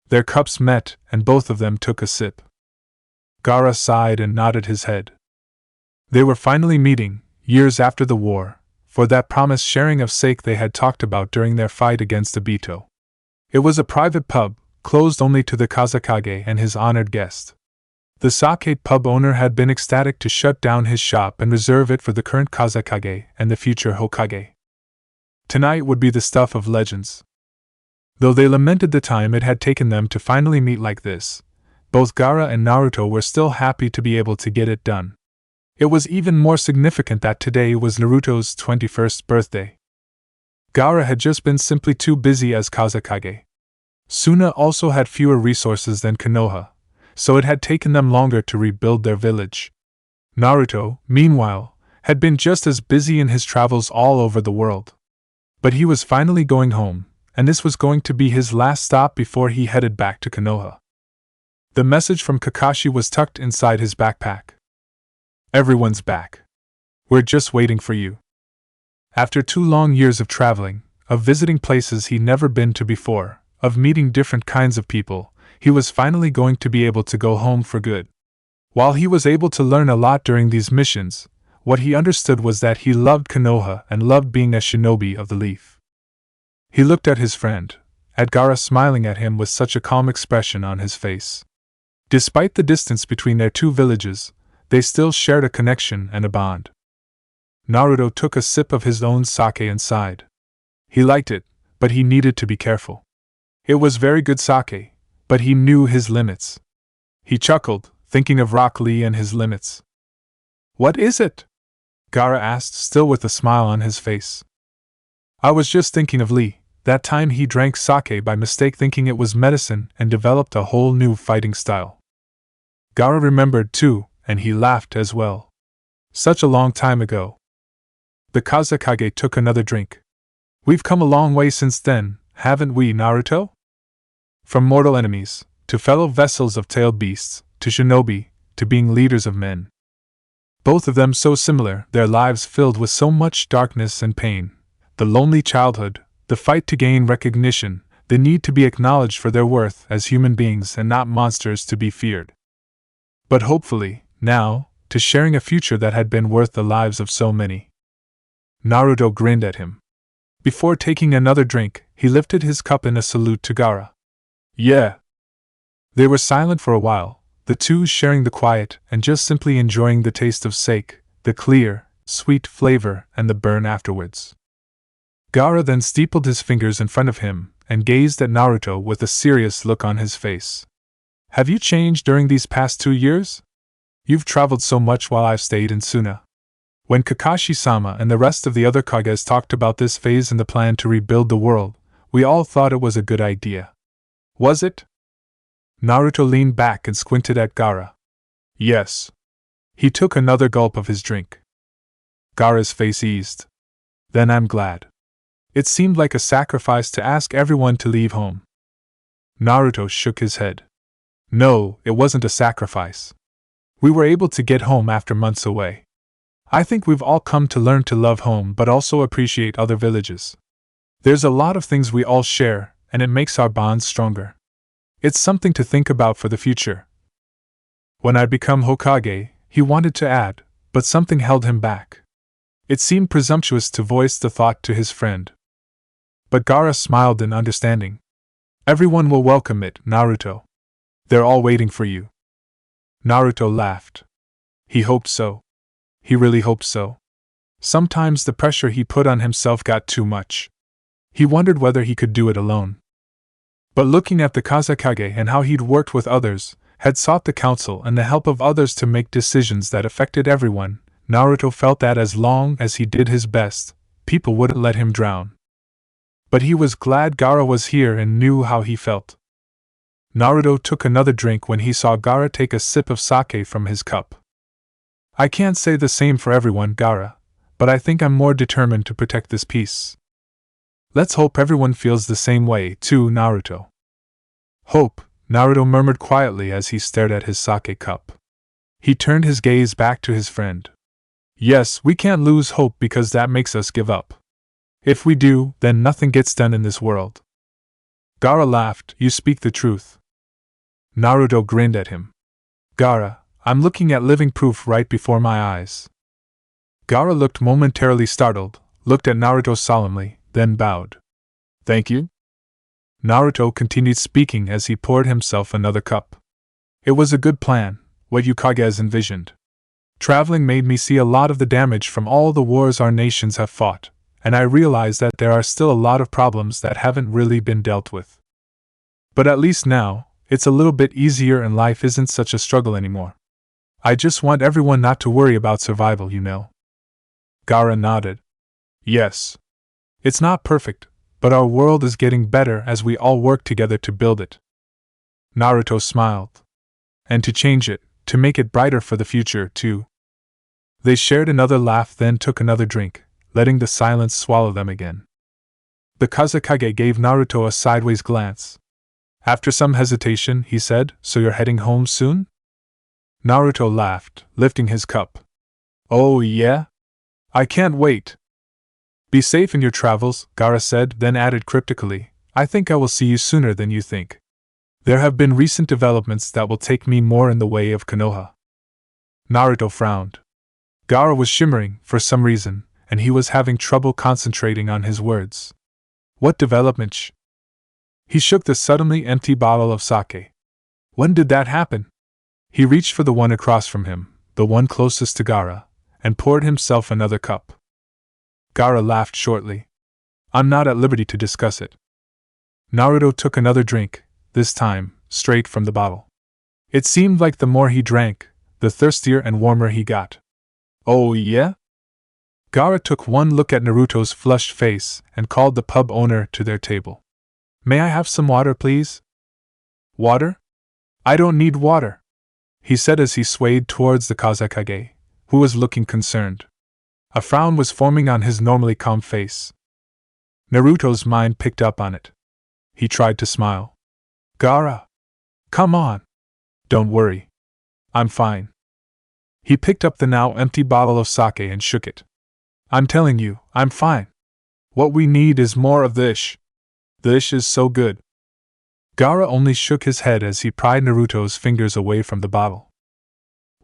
Their cups met, and both of them took a sip. Gaara sighed and nodded his head. They were finally meeting, years after the war, for that promised sharing of sake they had talked about during their fight against Obito. It was a private pub, closed only to the Kazekage and his honored guest. The sake pub owner had been ecstatic to shut down his shop and reserve it for the current Kazekage and the future Hokage. Tonight would be the stuff of legends. Though they lamented the time it had taken them to finally meet like this, both Gaara and Naruto were still happy to be able to get it done. It was even more significant that today was Naruto's 21st birthday. Gaara had just been simply too busy as Kazekage. Suna also had fewer resources than Konoha, so it had taken them longer to rebuild their village. Naruto, meanwhile, had been just as busy in his travels all over the world. But he was finally going home, and this was going to be his last stop before he headed back to Konoha. The message from Kakashi was tucked inside his backpack. Everyone's back. We're just waiting for you. After 2 long years of traveling, of visiting places he'd never been to before, of meeting different kinds of people, he was finally going to be able to go home for good. While he was able to learn a lot during these missions, what he understood was that he loved Konoha and loved being a shinobi of the leaf. He looked at his friend, at Gaara smiling at him with such a calm expression on his face. Despite the distance between their 2 villages, they still shared a connection and a bond. Naruto took a sip of his own sake and sighed. He liked it, but he needed to be careful. It was very good sake, but he knew his limits. He chuckled, thinking of Rock Lee and his limits. What is it? Gaara asked, still with a smile on his face. I was just thinking of Lee, that time he drank sake by mistake thinking it was medicine and developed a whole new fighting style. Gaara remembered too, and he laughed as well. Such a long time ago. The Kazekage took another drink. We've come a long way since then, haven't we, Naruto? From mortal enemies, to fellow vessels of tailed beasts, to shinobi, to being leaders of men. Both of them so similar, their lives filled with so much darkness and pain. The lonely childhood, the fight to gain recognition, the need to be acknowledged for their worth as human beings and not monsters to be feared. But hopefully, now, to sharing a future that had been worth the lives of so many. Naruto grinned at him. Before taking another drink, he lifted his cup in a salute to Gaara. Yeah. They were silent for a while, the two sharing the quiet and just simply enjoying the taste of sake, the clear, sweet flavor and the burn afterwards. Gaara then steepled his fingers in front of him and gazed at Naruto with a serious look on his face. Have you changed during these past 2 years? You've traveled so much while I've stayed in Suna. When Kakashi-sama and the rest of the other Kages talked about this phase and the plan to rebuild the world, we all thought it was a good idea. Was it? Naruto leaned back and squinted at Gaara. Yes. He took another gulp of his drink. Gaara's face eased. Then I'm glad. It seemed like a sacrifice to ask everyone to leave home. Naruto shook his head. No, it wasn't a sacrifice. We were able to get home after months away. I think we've all come to learn to love home but also appreciate other villages. There's a lot of things we all share, and it makes our bonds stronger. It's something to think about for the future. When I become Hokage, he wanted to add, but something held him back. It seemed presumptuous to voice the thought to his friend. But Gaara smiled in understanding. Everyone will welcome it, Naruto. They're all waiting for you. Naruto laughed. He hoped so. He really hoped so. Sometimes the pressure he put on himself got too much. He wondered whether he could do it alone. But looking at the Kazekage and how he'd worked with others, had sought the counsel and the help of others to make decisions that affected everyone, Naruto felt that as long as he did his best, people wouldn't let him drown. But he was glad Gaara was here and knew how he felt. Naruto took another drink when he saw Gaara take a sip of sake from his cup. I can't say the same for everyone, Gaara, but I think I'm more determined to protect this peace. Let's hope everyone feels the same way, too, Naruto. Hope, Naruto murmured quietly as he stared at his sake cup. He turned his gaze back to his friend. Yes, we can't lose hope because that makes us give up. If we do, then nothing gets done in this world. Gaara laughed. You speak the truth. Naruto grinned at him. Gaara, I'm looking at living proof right before my eyes. Gaara looked momentarily startled, looked at Naruto solemnly, then bowed. Thank you? Naruto continued speaking as he poured himself another cup. It was a good plan, what you Kages envisioned. Traveling made me see a lot of the damage from all the wars our nations have fought, and I realized that there are still a lot of problems that haven't really been dealt with. But at least now, it's a little bit easier and life isn't such a struggle anymore. I just want everyone not to worry about survival, you know. Gaara nodded. Yes. It's not perfect, but our world is getting better as we all work together to build it. Naruto smiled. And to change it, to make it brighter for the future, too. They shared another laugh, then took another drink, letting the silence swallow them again. The Kazekage gave Naruto a sideways glance. After some hesitation, he said, "So you're heading home soon?" Naruto laughed, lifting his cup. "Oh yeah? I can't wait." "Be safe in your travels," Gaara said, then added cryptically, "I think I will see you sooner than you think. There have been recent developments that will take me more in the way of Konoha." Naruto frowned. Gaara was shimmering, for some reason, and he was having trouble concentrating on his words. "What development?" He shook the suddenly empty bottle of sake. "When did that happen?" He reached for the one across from him, the one closest to Gaara, and poured himself another cup. Gaara laughed shortly. "I'm not at liberty to discuss it." Naruto took another drink, this time, straight from the bottle. It seemed like the more he drank, the thirstier and warmer he got. "Oh yeah?" Gaara took one look at Naruto's flushed face and called the pub owner to their table. "May I have some water, please?" "Water? I don't need water," he said as he swayed towards the Kazekage, who was looking concerned. A frown was forming on his normally calm face. Naruto's mind picked up on it. He tried to smile. "Gaara! Come on! Don't worry. I'm fine." He picked up the now empty bottle of sake and shook it. "I'm telling you, I'm fine. What we need is more of this. This is so good." Gaara only shook his head as he pried Naruto's fingers away from the bottle.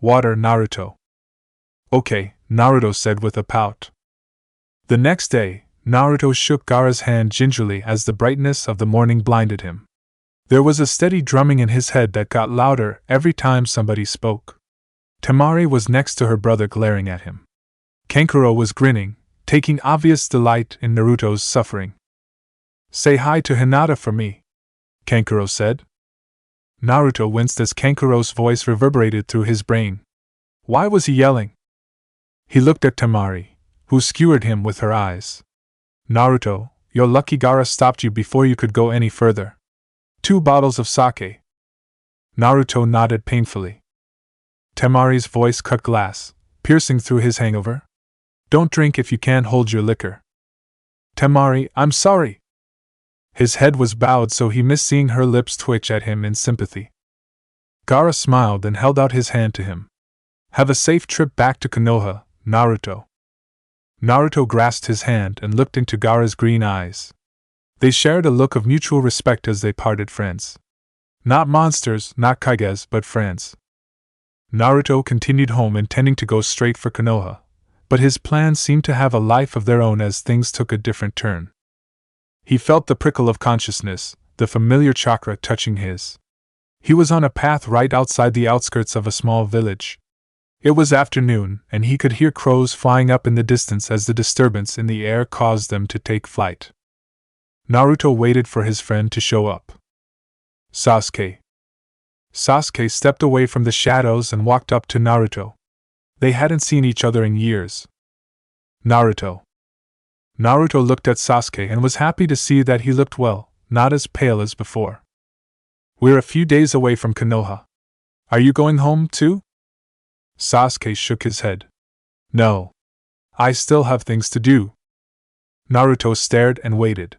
"Water, Naruto." "Okay," Naruto said with a pout. The next day, Naruto shook Gaara's hand gingerly as the brightness of the morning blinded him. There was a steady drumming in his head that got louder every time somebody spoke. Temari was next to her brother glaring at him. Kankuro was grinning, taking obvious delight in Naruto's suffering. "Say hi to Hinata for me," Kankuro said. Naruto winced as Kankuro's voice reverberated through his brain. Why was he yelling? He looked at Temari, who skewered him with her eyes. "Naruto, you're lucky Gaara stopped you before you could go any further. 2 bottles of sake." Naruto nodded painfully. Temari's voice cut glass, piercing through his hangover. "Don't drink if you can't hold your liquor." "Temari, I'm sorry." His head was bowed so he missed seeing her lips twitch at him in sympathy. Gaara smiled and held out his hand to him. "Have a safe trip back to Konoha, Naruto." Naruto grasped his hand and looked into Gaara's green eyes. They shared a look of mutual respect as they parted friends. Not monsters, not Kages, but friends. Naruto continued home intending to go straight for Konoha, but his plans seemed to have a life of their own as things took a different turn. He felt the prickle of consciousness, the familiar chakra touching his. He was on a path right outside the outskirts of a small village. It was afternoon, and he could hear crows flying up in the distance as the disturbance in the air caused them to take flight. Naruto waited for his friend to show up. Sasuke. Sasuke stepped away from the shadows and walked up to Naruto. They hadn't seen each other in years. Naruto. Naruto looked at Sasuke and was happy to see that he looked well, not as pale as before. "We're a few days away from Konoha. Are you going home too?" Sasuke shook his head. "No. I still have things to do." Naruto stared and waited.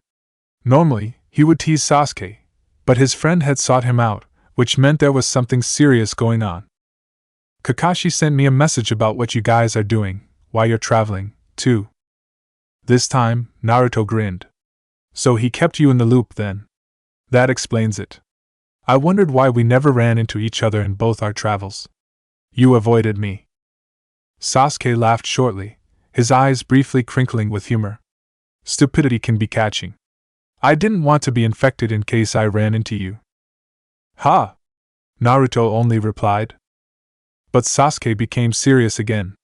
Normally, he would tease Sasuke, but his friend had sought him out, which meant there was something serious going on. "Kakashi sent me a message about what you guys are doing, while you're traveling, too." This time, Naruto grinned. "So he kept you in the loop then. That explains it. I wondered why we never ran into each other in both our travels. You avoided me." Sasuke laughed shortly, his eyes briefly crinkling with humor. "Stupidity can be catching. I didn't want to be infected in case I ran into you." "Ha!" Naruto only replied. But Sasuke became serious again.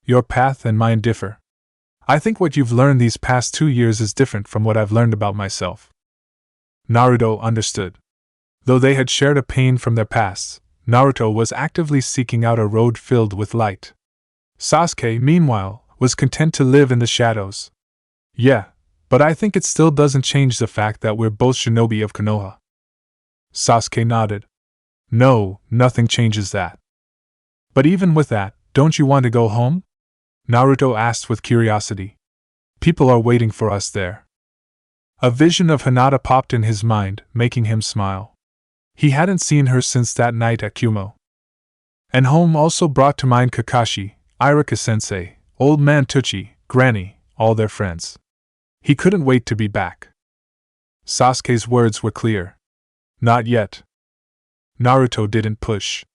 "Your path and mine differ. I think what you've learned these past 2 years is different from what I've learned about myself." Naruto understood. Though they had shared a pain from their pasts, Naruto was actively seeking out a road filled with light. Sasuke, meanwhile, was content to live in the shadows. "Yeah, But I think it still doesn't change the fact that we're both shinobi of Konoha. Sasuke nodded. No, nothing changes that. But even with that, don't you want to go home? Naruto asked with curiosity. People are waiting for us there. A vision of Hinata popped in his mind, making him smile. He hadn't seen her since that night at Kumo. And home also brought to mind Kakashi, Irika-sensei, Old Man Tucci, Granny, all their friends. He couldn't wait to be back. Sasuke's words were clear. Not yet. Naruto didn't push.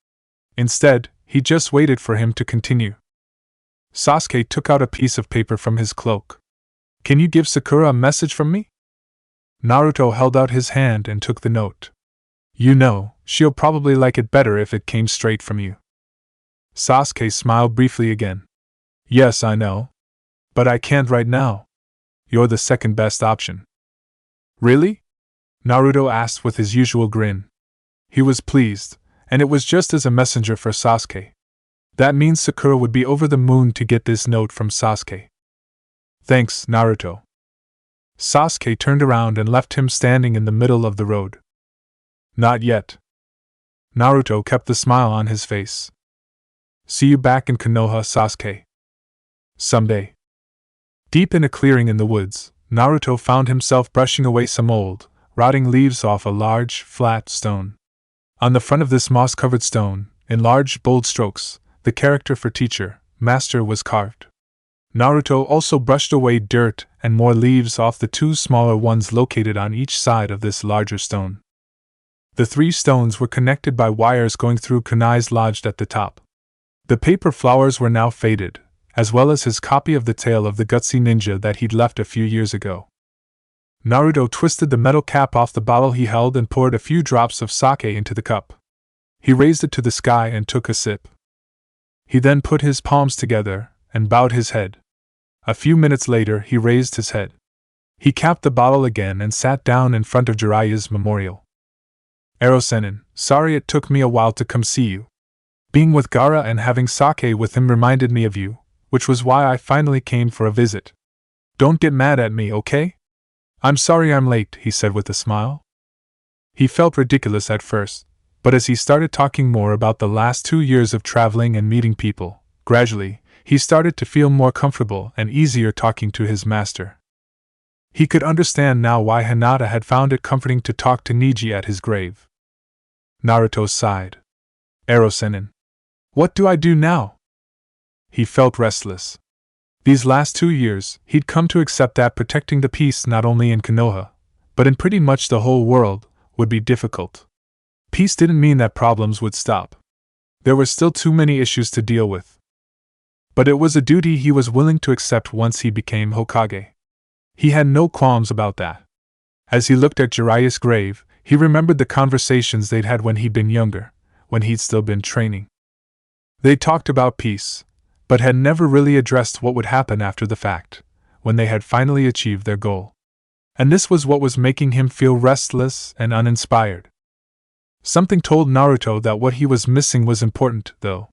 Instead, he just waited for him to continue. Sasuke took out a piece of paper from his cloak. Can you give Sakura a message from me? Naruto held out his hand and took the note. You know, she'll probably like it better if it came straight from you. Sasuke smiled briefly again. Yes, I know. But I can't right now. You're the second best option. Really? Naruto asked with his usual grin. He was pleased, and it was just as a messenger for Sasuke. That means Sakura would be over the moon to get this note from Sasuke. Thanks, Naruto. Sasuke turned around and left him standing in the middle of the road. Not yet. Naruto kept the smile on his face. See you back in Konoha, Sasuke. Someday. Deep in a clearing in the woods, Naruto found himself brushing away some old, rotting leaves off a large, flat stone. On the front of this moss-covered stone, in large, bold strokes, the character for teacher, master was carved. Naruto also brushed away dirt and more leaves off the two smaller ones located on each side of this larger stone. The three stones were connected by wires going through kunais lodged at the top. The paper flowers were now faded, as well as his copy of the tale of the gutsy ninja that he'd left a few years ago. Naruto twisted the metal cap off the bottle he held and poured a few drops of sake into the cup. He raised it to the sky and took a sip. He then put his palms together and bowed his head. A few minutes later, he raised his head. He capped the bottle again and sat down in front of Jiraiya's memorial. Ero-sennin, sorry it took me a while to come see you. Being with Gaara and having sake with him reminded me of you, which was why I finally came for a visit. Don't get mad at me, okay? I'm sorry I'm late, he said with a smile. He felt ridiculous at first, but as he started talking more about the last 2 years of traveling and meeting people, gradually, he started to feel more comfortable and easier talking to his master. He could understand now why Hinata had found it comforting to talk to Neji at his grave. Naruto sighed. Ero-sennin. What do I do now? He felt restless. These last 2 years, he'd come to accept that protecting the peace not only in Konoha, but in pretty much the whole world, would be difficult. Peace didn't mean that problems would stop. There were still too many issues to deal with. But it was a duty he was willing to accept once he became Hokage. He had no qualms about that. As he looked at Jiraiya's grave, he remembered the conversations they'd had when he'd been younger, when he'd still been training. They talked about peace, but had never really addressed what would happen after the fact, when they had finally achieved their goal. And this was what was making him feel restless and uninspired. Something told Naruto that what he was missing was important, though.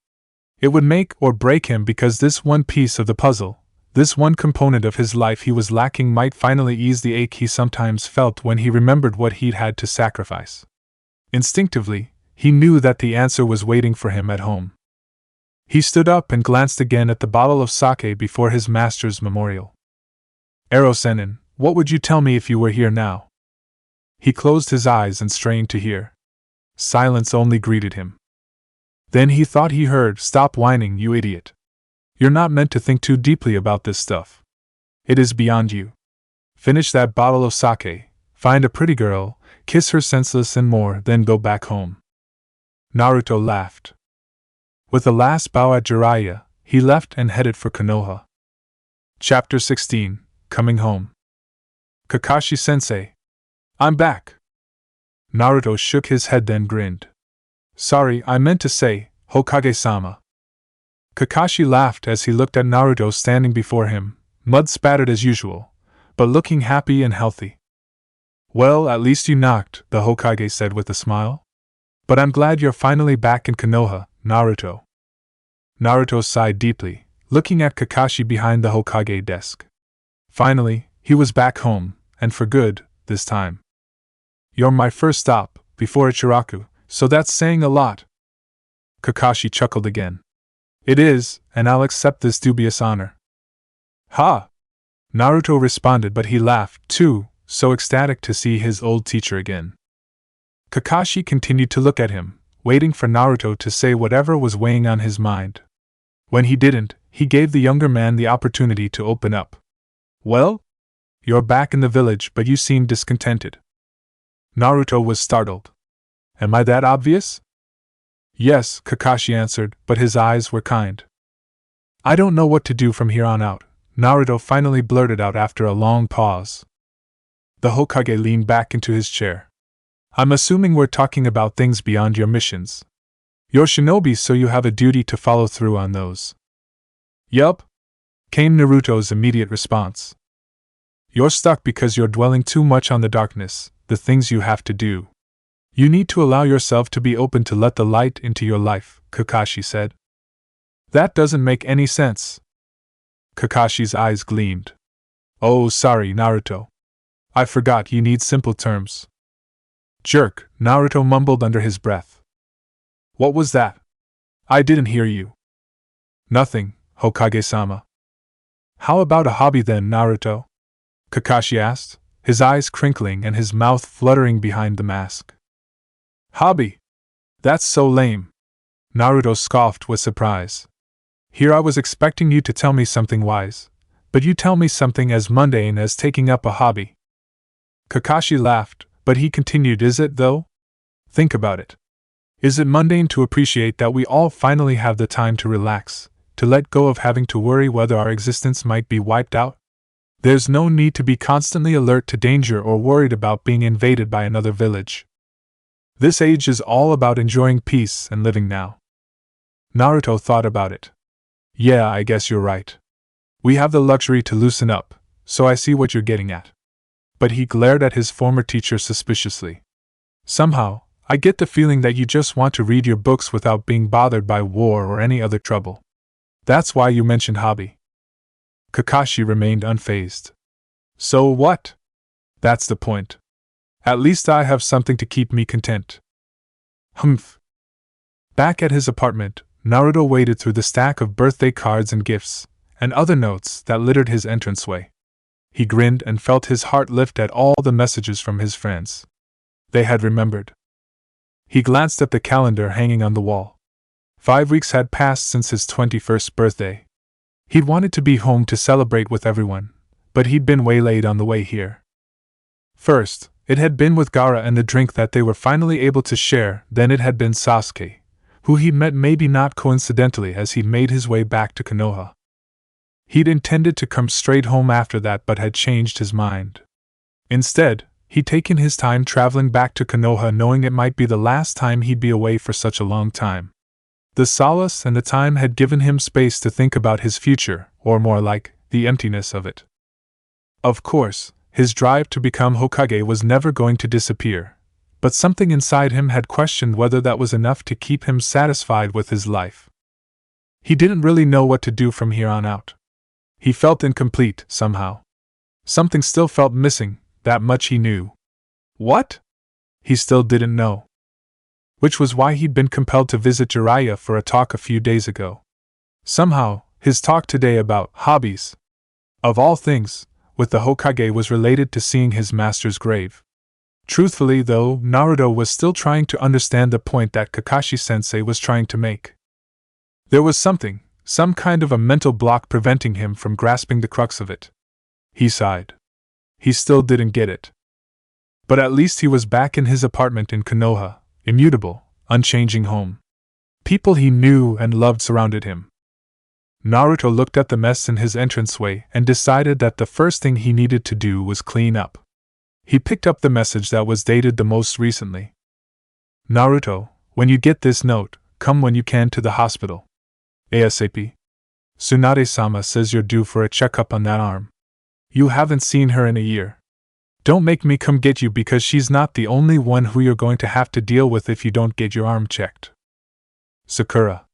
It would make or break him because this one piece of the puzzle, this one component of his life he was lacking might finally ease the ache he sometimes felt when he remembered what he'd had to sacrifice. Instinctively, he knew that the answer was waiting for him at home. He stood up and glanced again at the bottle of sake before his master's memorial. Ero-sennin, what would you tell me if you were here now? He closed his eyes and strained to hear. Silence only greeted him. Then he thought he heard, "Stop whining, you idiot. You're not meant to think too deeply about this stuff. It is beyond you. Finish that bottle of sake, find a pretty girl, kiss her senseless and more, then go back home." Naruto laughed. With a last bow at Jiraiya, he left and headed for Konoha. Chapter 16, Coming Home. Kakashi-sensei. I'm back. Naruto shook his head then grinned. Sorry, I meant to say, Hokage-sama. Kakashi laughed as he looked at Naruto standing before him, mud spattered as usual, but looking happy and healthy. Well, at least you knocked, the Hokage said with a smile. But I'm glad you're finally back in Konoha, Naruto. Naruto sighed deeply, looking at Kakashi behind the Hokage desk. Finally, He was back home, and for good, this time. You're my first stop, before Ichiraku, so that's saying a lot. Kakashi chuckled again. It is, and I'll accept this dubious honor. Ha! Naruto responded, but he laughed, too, so ecstatic to see his old teacher again. Kakashi continued to look at him, waiting for Naruto to say whatever was weighing on his mind. When he didn't, he gave the younger man the opportunity to open up. Well? You're back in the village, but you seem discontented. Naruto was startled. Am I that obvious? Yes, Kakashi answered, but his eyes were kind. I don't know what to do from here on out, Naruto finally blurted out after a long pause. The Hokage leaned back into his chair. I'm assuming we're talking about things beyond your missions. You're shinobi, so you have a duty to follow through on those. Yup, came Naruto's immediate response. You're stuck because you're dwelling too much on the darkness, the things you have to do. You need to allow yourself to be open to let the light into your life, Kakashi said. That doesn't make any sense. Kakashi's eyes gleamed. Oh, sorry, Naruto. I forgot you need simple terms. Jerk, Naruto mumbled under his breath. What was that? I didn't hear you. Nothing, Hokage-sama. How about a hobby then, Naruto? Kakashi asked, his eyes crinkling and his mouth fluttering behind the mask. Hobby? That's so lame. Naruto scoffed with surprise. Here I was expecting you to tell me something wise, but you tell me something as mundane as taking up a hobby. Kakashi laughed, but he continued, is it though? Think about it. Is it mundane to appreciate that we all finally have the time to relax, to let go of having to worry whether our existence might be wiped out? There's no need to be constantly alert to danger or worried about being invaded by another village. This age is all about enjoying peace and living now. Naruto thought about it. Yeah, I guess you're right. We have the luxury to loosen up, so I see what you're getting at. But he glared at his former teacher suspiciously. Somehow, I get the feeling that you just want to read your books without being bothered by war or any other trouble. That's why you mentioned hobby. Kakashi remained unfazed. So what? That's the point. At least I have something to keep me content. Humph. Back at his apartment, Naruto waded through the stack of birthday cards and gifts, and other notes that littered his entranceway. He grinned and felt his heart lift at all the messages from his friends. They had remembered. He glanced at the calendar hanging on the wall. 5 weeks had passed since his 21st birthday. He'd wanted to be home to celebrate with everyone, but he'd been waylaid on the way here. First, it had been with Gaara and the drink that they were finally able to share, then it had been Sasuke, who he'd met maybe not coincidentally as he made his way back to Konoha. He'd intended to come straight home after that but had changed his mind. Instead, he'd taken his time traveling back to Konoha knowing it might be the last time he'd be away for such a long time. The solace and the time had given him space to think about his future, or more like, the emptiness of it. Of course, his drive to become Hokage was never going to disappear, but something inside him had questioned whether that was enough to keep him satisfied with his life. He didn't really know what to do from here on out. He felt incomplete, somehow. Something still felt missing, that much he knew. What? He still didn't know. Which was why he'd been compelled to visit Jiraiya for a talk a few days ago. Somehow, his talk today about hobbies, of all things, with the Hokage was related to seeing his master's grave. Truthfully, though, Naruto was still trying to understand the point that Kakashi-sensei was trying to make. There was something, some kind of a mental block preventing him from grasping the crux of it. He sighed. He still didn't get it. But at least he was back in his apartment in Konoha, immutable, unchanging home. People he knew and loved surrounded him. Naruto looked at the mess in his entranceway and decided that the first thing he needed to do was clean up. He picked up the message that was dated the most recently. Naruto, when you get this note, come when you can to the hospital. ASAP. Tsunade-sama says you're due for a checkup on that arm. You haven't seen her in a year. Don't make me come get you because she's not the only one who you're going to have to deal with if you don't get your arm checked. Sakura.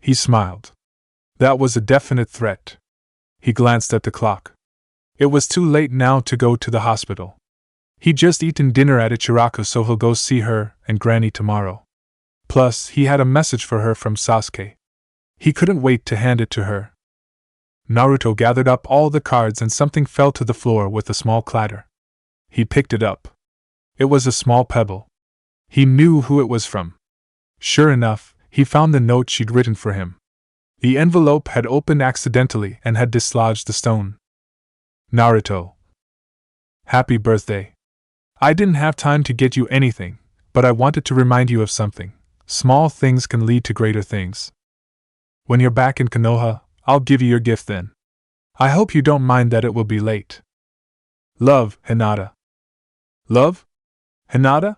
He smiled. That was a definite threat. He glanced at the clock. It was too late now to go to the hospital. He'd just eaten dinner at Ichiraku, so he'll go see her and Granny tomorrow. Plus, he had a message for her from Sasuke. He couldn't wait to hand it to her. Naruto gathered up all the cards and something fell to the floor with a small clatter. He picked it up. It was a small pebble. He knew who it was from. Sure enough, he found the note she'd written for him. The envelope had opened accidentally and had dislodged the stone. Naruto. Happy birthday. I didn't have time to get you anything, but I wanted to remind you of something. Small things can lead to greater things. When you're back in Konoha, I'll give you your gift then. I hope you don't mind that it will be late. Love, Hinata. Love? Hinata?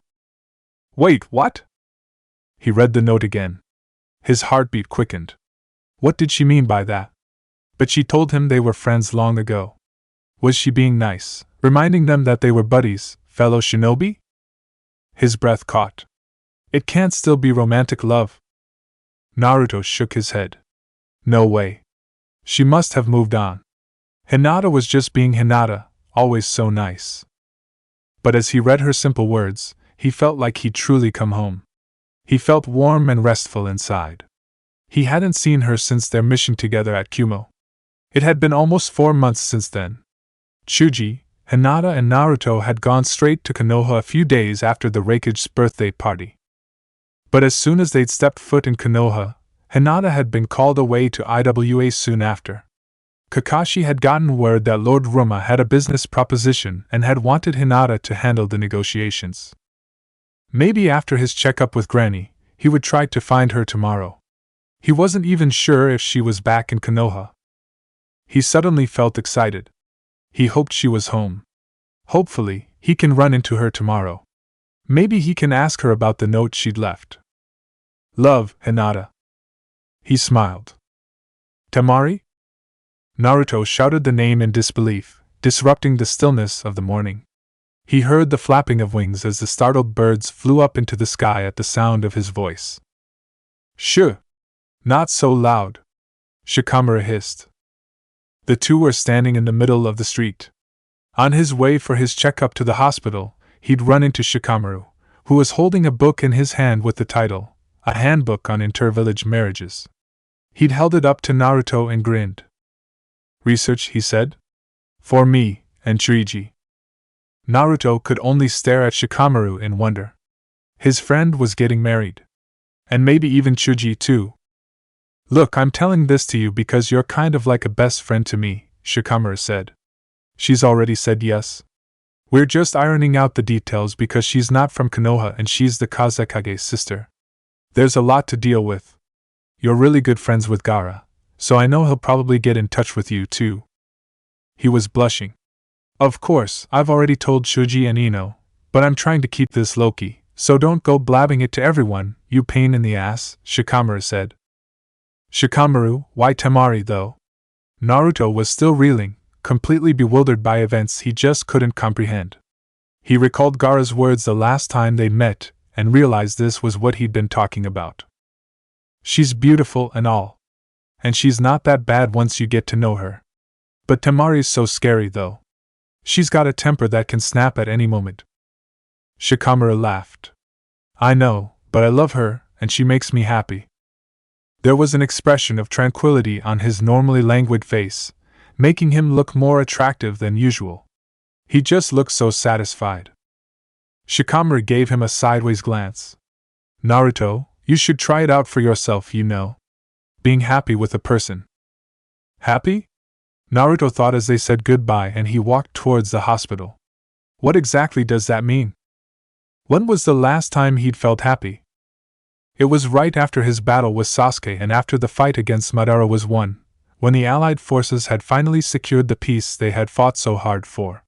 Wait, what? He read the note again. His heartbeat quickened. What did she mean by that? But she told him they were friends long ago. Was she being nice, reminding them that they were buddies, fellow shinobi? His breath caught. It can't still be romantic love. Naruto shook his head. No way. She must have moved on. Hinata was just being Hinata, always so nice. But as he read her simple words, he felt like he'd truly come home. He felt warm and restful inside. He hadn't seen her since their mission together at Kumo. It had been almost 4 months since then. Chuji, Hinata and Naruto had gone straight to Konoha a few days after the Raikage's birthday party. But as soon as they'd stepped foot in Konoha, Hinata had been called away to IWA soon after. Kakashi had gotten word that Lord Ruma had a business proposition and had wanted Hinata to handle the negotiations. Maybe after his checkup with Granny, he would try to find her tomorrow. He wasn't even sure if she was back in Konoha. He suddenly felt excited. He hoped she was home. Hopefully, he can run into her tomorrow. Maybe he can ask her about the note she'd left. Love, Hinata. He smiled. Temari? Naruto shouted the name in disbelief, disrupting the stillness of the morning. He heard the flapping of wings as the startled birds flew up into the sky at the sound of his voice. Shh! Not so loud! Shikamaru hissed. The two were standing in the middle of the street. On his way for his checkup to the hospital, he'd run into Shikamaru, who was holding a book in his hand with the title, A Handbook on Intervillage Marriages. He'd held it up to Naruto and grinned. Research, he said. For me, and Chuji. Naruto could only stare at Shikamaru in wonder. His friend was getting married. And maybe even Chuji too. Look, I'm telling this to you because you're kind of like a best friend to me, Shikamaru said. She's already said yes. We're just ironing out the details because she's not from Konoha and she's the Kazekage's sister. There's a lot to deal with. You're really good friends with Gaara, so I know he'll probably get in touch with you too. He was blushing. Of course, I've already told Shuji and Ino, but I'm trying to keep this low-key, so don't go blabbing it to everyone, you pain in the ass, Shikamaru said. Shikamaru, why Temari though? Naruto was still reeling, completely bewildered by events he just couldn't comprehend. He recalled Gaara's words the last time they met, and realized this was what he'd been talking about. She's beautiful and all. And she's not that bad once you get to know her. But Temari's so scary though. She's got a temper that can snap at any moment. Shikamaru laughed. I know, but I love her, and she makes me happy. There was an expression of tranquility on his normally languid face, making him look more attractive than usual. He just looked so satisfied. Shikamaru gave him a sideways glance. Naruto, you should try it out for yourself, you know. Being happy with a person. Happy? Naruto thought as they said goodbye and he walked towards the hospital. What exactly does that mean? When was the last time he'd felt happy? It was right after his battle with Sasuke and after the fight against Madara was won, when the Allied forces had finally secured the peace they had fought so hard for.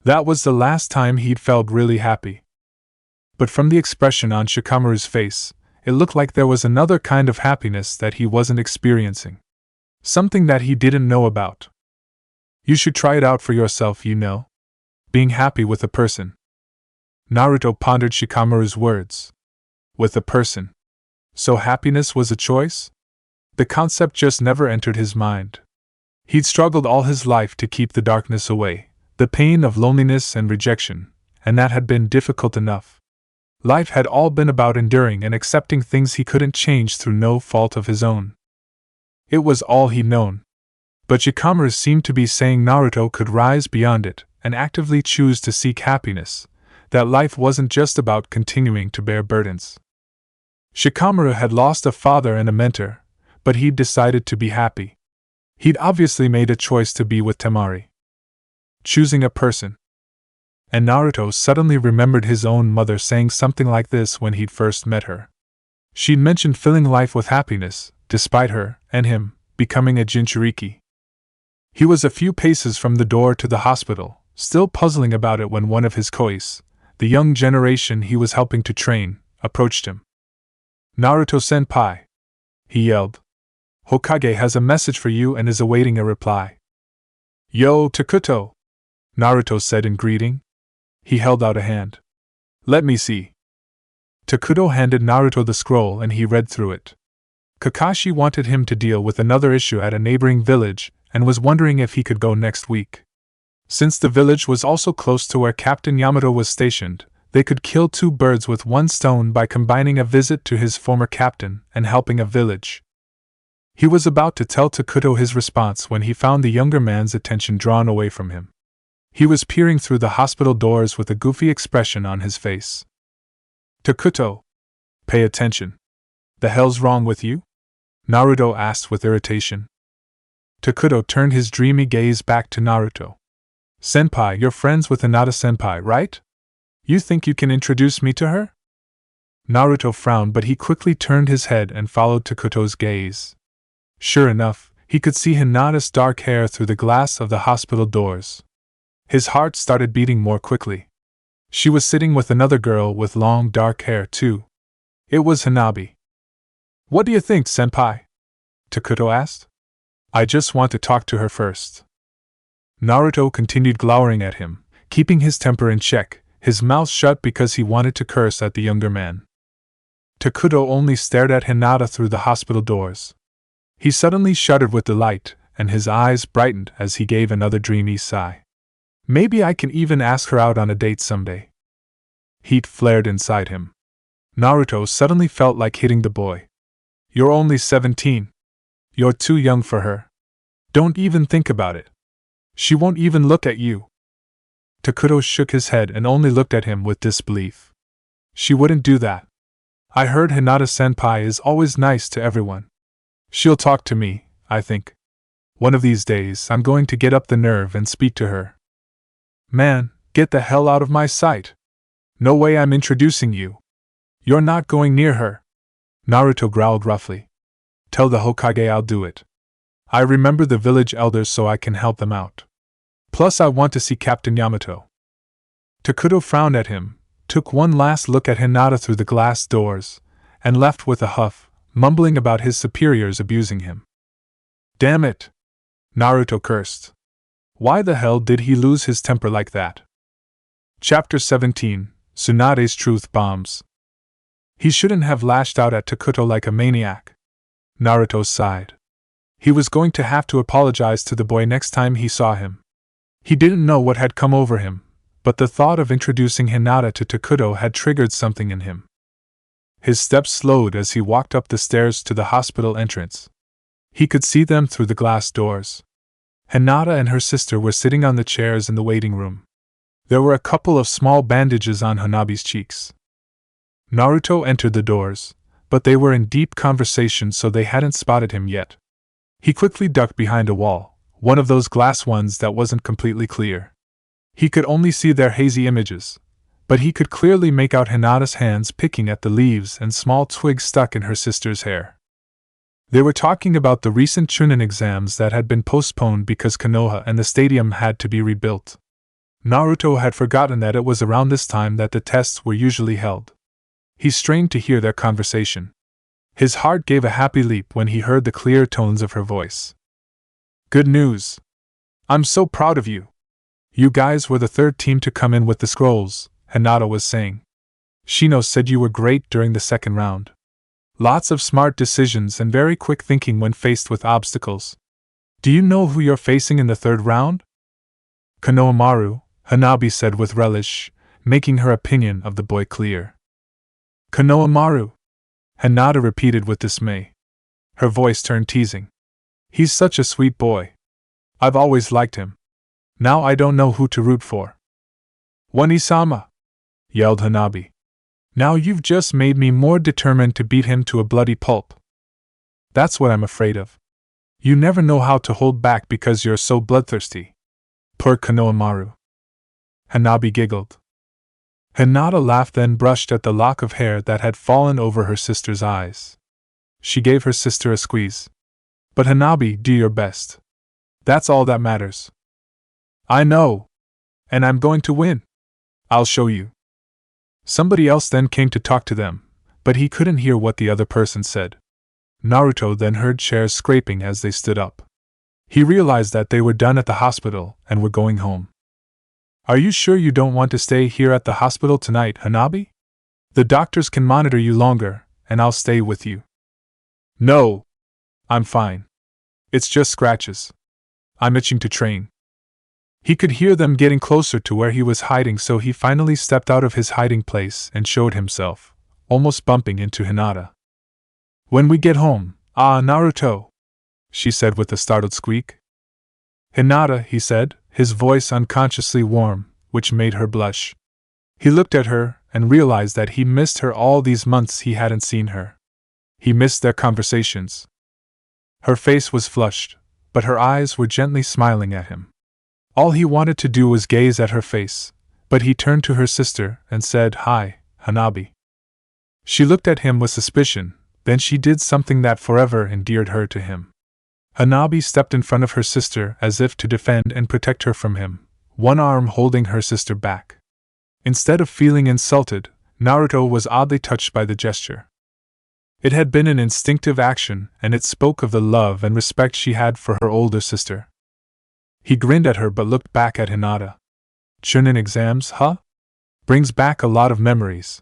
That was the last time he'd felt really happy. But from the expression on Shikamaru's face, it looked like there was another kind of happiness that he wasn't experiencing. Something that he didn't know about. You should try it out for yourself, you know. Being happy with a person. Naruto pondered Shikamaru's words. With a person. So happiness was a choice? The concept just never entered his mind. He'd struggled all his life to keep the darkness away, the pain of loneliness and rejection, and that had been difficult enough. Life had all been about enduring and accepting things he couldn't change through no fault of his own. It was all he'd known. But Shikamaru seemed to be saying Naruto could rise beyond it and actively choose to seek happiness, that life wasn't just about continuing to bear burdens. Shikamaru had lost a father and a mentor, but he'd decided to be happy. He'd obviously made a choice to be with Temari. Choosing a person. And Naruto suddenly remembered his own mother saying something like this when he'd first met her. She'd mentioned filling life with happiness, despite her, and him, becoming a Jinchuriki. He was a few paces from the door to the hospital, still puzzling about it when one of his kois, the young generation he was helping to train, approached him. "Naruto-senpai!" he yelled. "Hokage has a message for you and is awaiting a reply." "Yo, Takuto!" Naruto said in greeting. He held out a hand. "Let me see." Takuto handed Naruto the scroll and he read through it. Kakashi wanted him to deal with another issue at a neighboring village and was wondering if he could go next week. Since the village was also close to where Captain Yamato was stationed, they could kill two birds with one stone by combining a visit to his former captain and helping a village. He was about to tell Takuto his response when he found the younger man's attention drawn away from him. He was peering through the hospital doors with a goofy expression on his face. "Takuto! Pay attention. The hell's wrong with you?" Naruto asked with irritation. Takuto turned his dreamy gaze back to Naruto. "Senpai, you're friends with Hinata-senpai, right? You think you can introduce me to her?" Naruto frowned, but he quickly turned his head and followed Takuto's gaze. Sure enough, he could see Hinata's dark hair through the glass of the hospital doors. His heart started beating more quickly. She was sitting with another girl with long dark hair too. It was Hanabi. "What do you think, senpai?" Takuto asked. "I just want to talk to her first." Naruto continued glowering at him, keeping his temper in check, his mouth shut because he wanted to curse at the younger man. Takuto only stared at Hinata through the hospital doors. He suddenly shuddered with delight, and his eyes brightened as he gave another dreamy sigh. "Maybe I can even ask her out on a date someday." Heat flared inside him. Naruto suddenly felt like hitting the boy. "You're only 17. You're too young for her. Don't even think about it. She won't even look at you." Takuto shook his head and only looked at him with disbelief. "She wouldn't do that. I heard Hinata-senpai is always nice to everyone. She'll talk to me, I think. One of these days I'm going to get up the nerve and speak to her." "Man, get the hell out of my sight. No way I'm introducing you. You're not going near her." Naruto growled roughly. "Tell the Hokage I'll do it. I remember the village elders so I can help them out. Plus I want to see Captain Yamato." Takuto frowned at him, took one last look at Hinata through the glass doors, and left with a huff, mumbling about his superiors abusing him. "Damn it!" Naruto cursed. Why the hell did he lose his temper like that? Chapter 17, Tsunade's Truth Bombs. He shouldn't have lashed out at Takuto like a maniac. Naruto sighed. He was going to have to apologize to the boy next time he saw him. He didn't know what had come over him, but the thought of introducing Hinata to Takuto had triggered something in him. His steps slowed as he walked up the stairs to the hospital entrance. He could see them through the glass doors. Hinata and her sister were sitting on the chairs in the waiting room. There were a couple of small bandages on Hanabi's cheeks. Naruto entered the doors, but they were in deep conversation so they hadn't spotted him yet. He quickly ducked behind a wall, one of those glass ones that wasn't completely clear. He could only see their hazy images, but he could clearly make out Hinata's hands picking at the leaves and small twigs stuck in her sister's hair. They were talking about the recent Chunin exams that had been postponed because Konoha and the stadium had to be rebuilt. Naruto had forgotten that it was around this time that the tests were usually held. He strained to hear their conversation. His heart gave a happy leap when he heard the clear tones of her voice. "Good news! I'm so proud of you! You guys were the third team to come in with the scrolls," Hinata was saying. "Shino said you were great during the second round. Lots of smart decisions and very quick thinking when faced with obstacles. Do you know who you're facing in the third round? Konohamaru, Hanabi said with relish, making her opinion of the boy clear. Konohamaru, Hinata repeated with dismay. Her voice turned teasing. He's such a sweet boy. I've always liked him. Now I don't know who to root for. One-sama! Yelled Hanabi. Now you've just made me more determined to beat him to a bloody pulp. That's what I'm afraid of. You never know how to hold back because you're so bloodthirsty, purred Konohamaru. Hanabi giggled. Hinata laughed, then brushed at the lock of hair that had fallen over her sister's eyes. She gave her sister a squeeze. But Hanabi, do your best. That's all that matters. I know. And I'm going to win. I'll show you. Somebody else then came to talk to them, but he couldn't hear what the other person said. Naruto then heard chairs scraping as they stood up. He realized that they were done at the hospital and were going home. Are you sure you don't want to stay here at the hospital tonight, Hanabi? The doctors can monitor you longer, and I'll stay with you. No. I'm fine. It's just scratches. I'm itching to train. He could hear them getting closer to where he was hiding, so he finally stepped out of his hiding place and showed himself, almost bumping into Hinata. When we get home, Naruto, she said with a startled squeak. Hinata, he said, his voice unconsciously warm, which made her blush. He looked at her and realized that he missed her all these months he hadn't seen her. He missed their conversations. Her face was flushed, but her eyes were gently smiling at him. All he wanted to do was gaze at her face, but he turned to her sister and said, "Hi, Hanabi." She looked at him with suspicion, then she did something that forever endeared her to him. Hanabi stepped in front of her sister as if to defend and protect her from him, one arm holding her sister back. Instead of feeling insulted, Naruto was oddly touched by the gesture. It had been an instinctive action, and it spoke of the love and respect she had for her older sister. He grinned at her but looked back at Hinata. Chunin exams, huh? Brings back a lot of memories.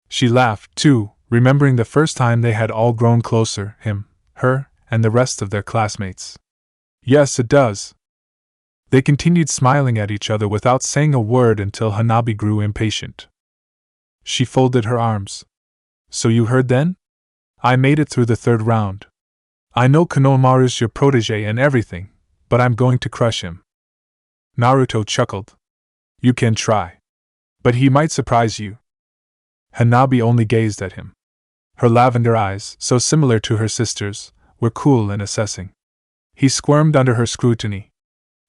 She laughed, too, remembering the first time they had all grown closer, him, her, and the rest of their classmates. Yes, it does. They continued smiling at each other without saying a word until Hanabi grew impatient. She folded her arms. So you heard then? I made it through the third round. I know Konohamaru's your protege and everything, but I'm going to crush him. Naruto chuckled. You can try. But he might surprise you. Hanabi only gazed at him. Her lavender eyes, so similar to her sister's, were cool and assessing. He squirmed under her scrutiny.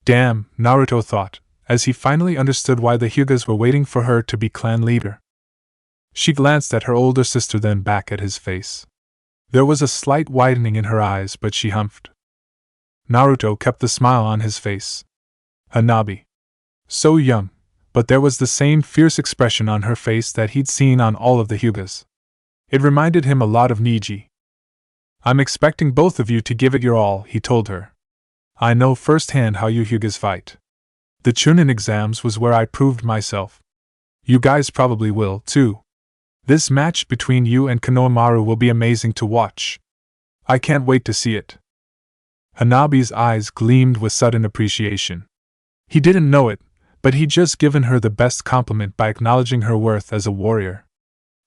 Damn, Naruto thought, as he finally understood why the Hyugas were waiting for her to be clan leader. She glanced at her older sister, then back at his face. There was a slight widening in her eyes, but she humphed. Naruto kept the smile on his face. Hanabi. So young, but there was the same fierce expression on her face that he'd seen on all of the Hyugas. It reminded him a lot of Niji. I'm expecting both of you to give it your all, he told her. I know firsthand how you Hyugas fight. The Chunin exams was where I proved myself. You guys probably will, too. This match between you and Konohamaru will be amazing to watch. I can't wait to see it. Hanabi's eyes gleamed with sudden appreciation. He didn't know it, but he'd just given her the best compliment by acknowledging her worth as a warrior.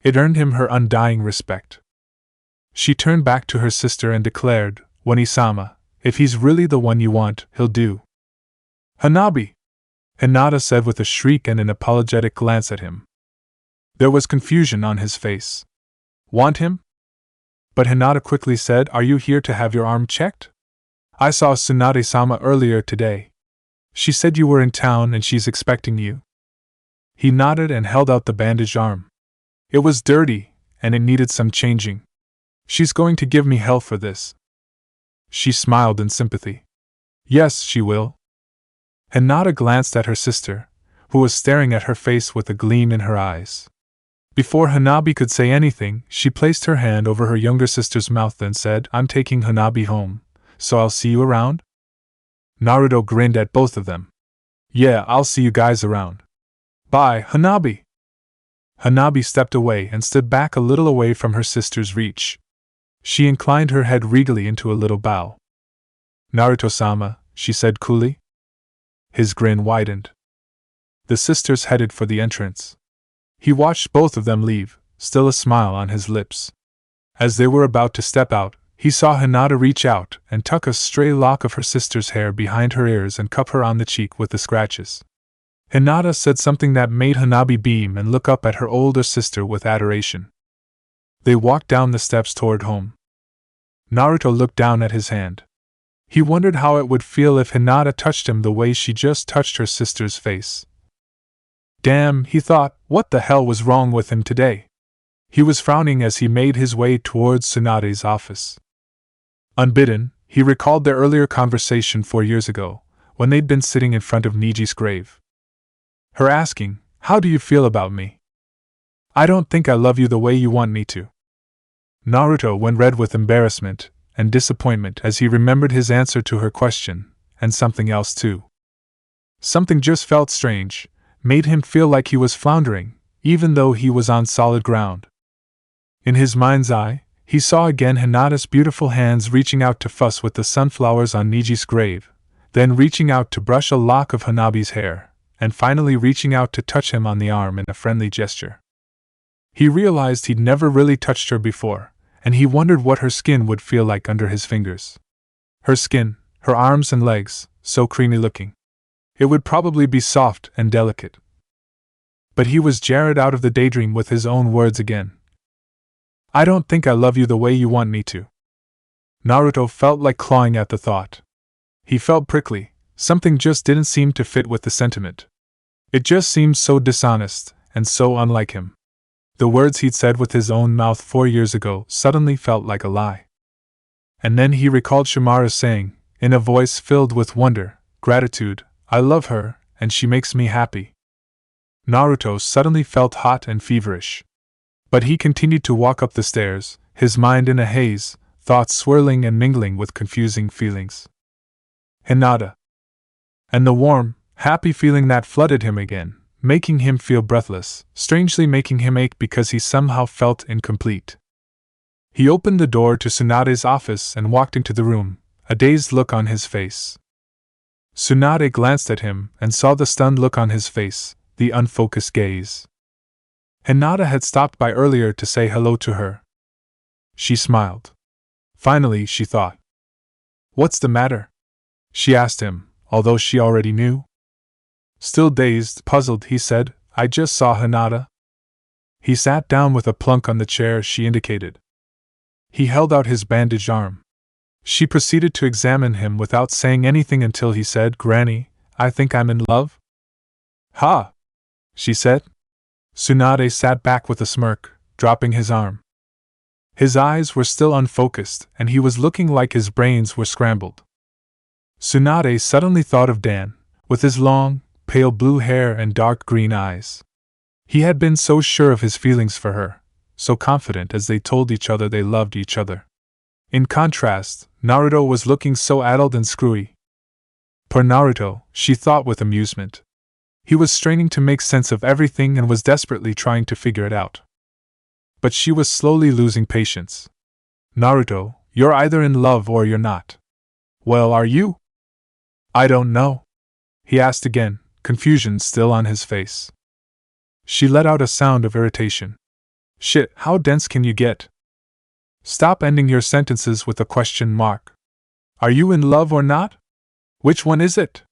It earned him her undying respect. She turned back to her sister and declared, One-sama, if he's really the one you want, he'll do. Hanabi! Hinata said with a shriek and an apologetic glance at him. There was confusion on his face. Want him? But Hinata quickly said, Are you here to have your arm checked? I saw Tsunade-sama earlier today. She said you were in town and she's expecting you. He nodded and held out the bandaged arm. It was dirty, and it needed some changing. She's going to give me hell for this. She smiled in sympathy. Yes, she will. Hinata glanced at her sister, who was staring at her face with a gleam in her eyes. Before Hanabi could say anything, she placed her hand over her younger sister's mouth and said, I'm taking Hanabi home, so I'll see you around? Naruto grinned at both of them. Yeah, I'll see you guys around. Bye, Hanabi. Hanabi stepped away and stood back a little away from her sister's reach. She inclined her head regally into a little bow. Naruto-sama, she said coolly. His grin widened. The sisters headed for the entrance. He watched both of them leave, still a smile on his lips. As they were about to step out, he saw Hinata reach out and tuck a stray lock of her sister's hair behind her ears and cup her on the cheek with the scratches. Hinata said something that made Hanabi beam and look up at her older sister with adoration. They walked down the steps toward home. Naruto looked down at his hand. He wondered how it would feel if Hinata touched him the way she just touched her sister's face. Damn, he thought, what the hell was wrong with him today? He was frowning as he made his way towards Tsunade's office. Unbidden, he recalled their earlier conversation 4 years ago, when they'd been sitting in front of Niji's grave. Her asking, "How do you feel about me?" "I don't think I love you the way you want me to." Naruto went red with embarrassment and disappointment as he remembered his answer to her question, and something else too. Something just felt strange, made him feel like he was floundering, even though he was on solid ground. In his mind's eye, he saw again Hinata's beautiful hands reaching out to fuss with the sunflowers on Niji's grave, then reaching out to brush a lock of Hanabi's hair, and finally reaching out to touch him on the arm in a friendly gesture. He realized he'd never really touched her before, and he wondered what her skin would feel like under his fingers. Her skin, her arms and legs, so creamy looking. It would probably be soft and delicate. But he was jarred out of the daydream with his own words again. "I don't think I love you the way you want me to." Naruto felt like clawing at the thought. He felt prickly, something just didn't seem to fit with the sentiment. It just seemed so dishonest, and so unlike him. The words he'd said with his own mouth 4 years ago suddenly felt like a lie. And then he recalled Shimara's saying, in a voice filled with wonder, gratitude, "I love her, and she makes me happy." Naruto suddenly felt hot and feverish. But he continued to walk up the stairs, his mind in a haze, thoughts swirling and mingling with confusing feelings. Hinata. And the warm, happy feeling that flooded him again, making him feel breathless, strangely making him ache because he somehow felt incomplete. He opened the door to Tsunade's office and walked into the room, a dazed look on his face. Tsunade glanced at him and saw the stunned look on his face, the unfocused gaze. Hinata had stopped by earlier to say hello to her. She smiled. Finally, she thought. "What's the matter?" she asked him, although she already knew. Still dazed, puzzled, he said, "I just saw Hinata." He sat down with a plunk on the chair she indicated. He held out his bandaged arm. She proceeded to examine him without saying anything until he said, "Granny, I think I'm in love." "Ha!" she said. Tsunade sat back with a smirk, dropping his arm. His eyes were still unfocused, and he was looking like his brains were scrambled. Tsunade suddenly thought of Dan, with his long, pale blue hair and dark green eyes. He had been so sure of his feelings for her, so confident as they told each other they loved each other. In contrast, Naruto was looking so addled and screwy. Poor Naruto, she thought with amusement. He was straining to make sense of everything and was desperately trying to figure it out. But she was slowly losing patience. "Naruto, you're either in love or you're not." "Well, are you?" "I don't know," he asked again, confusion still on his face. She let out a sound of irritation. "Shit, how dense can you get? Stop ending your sentences with a question mark. Are you in love or not? Which one is it?"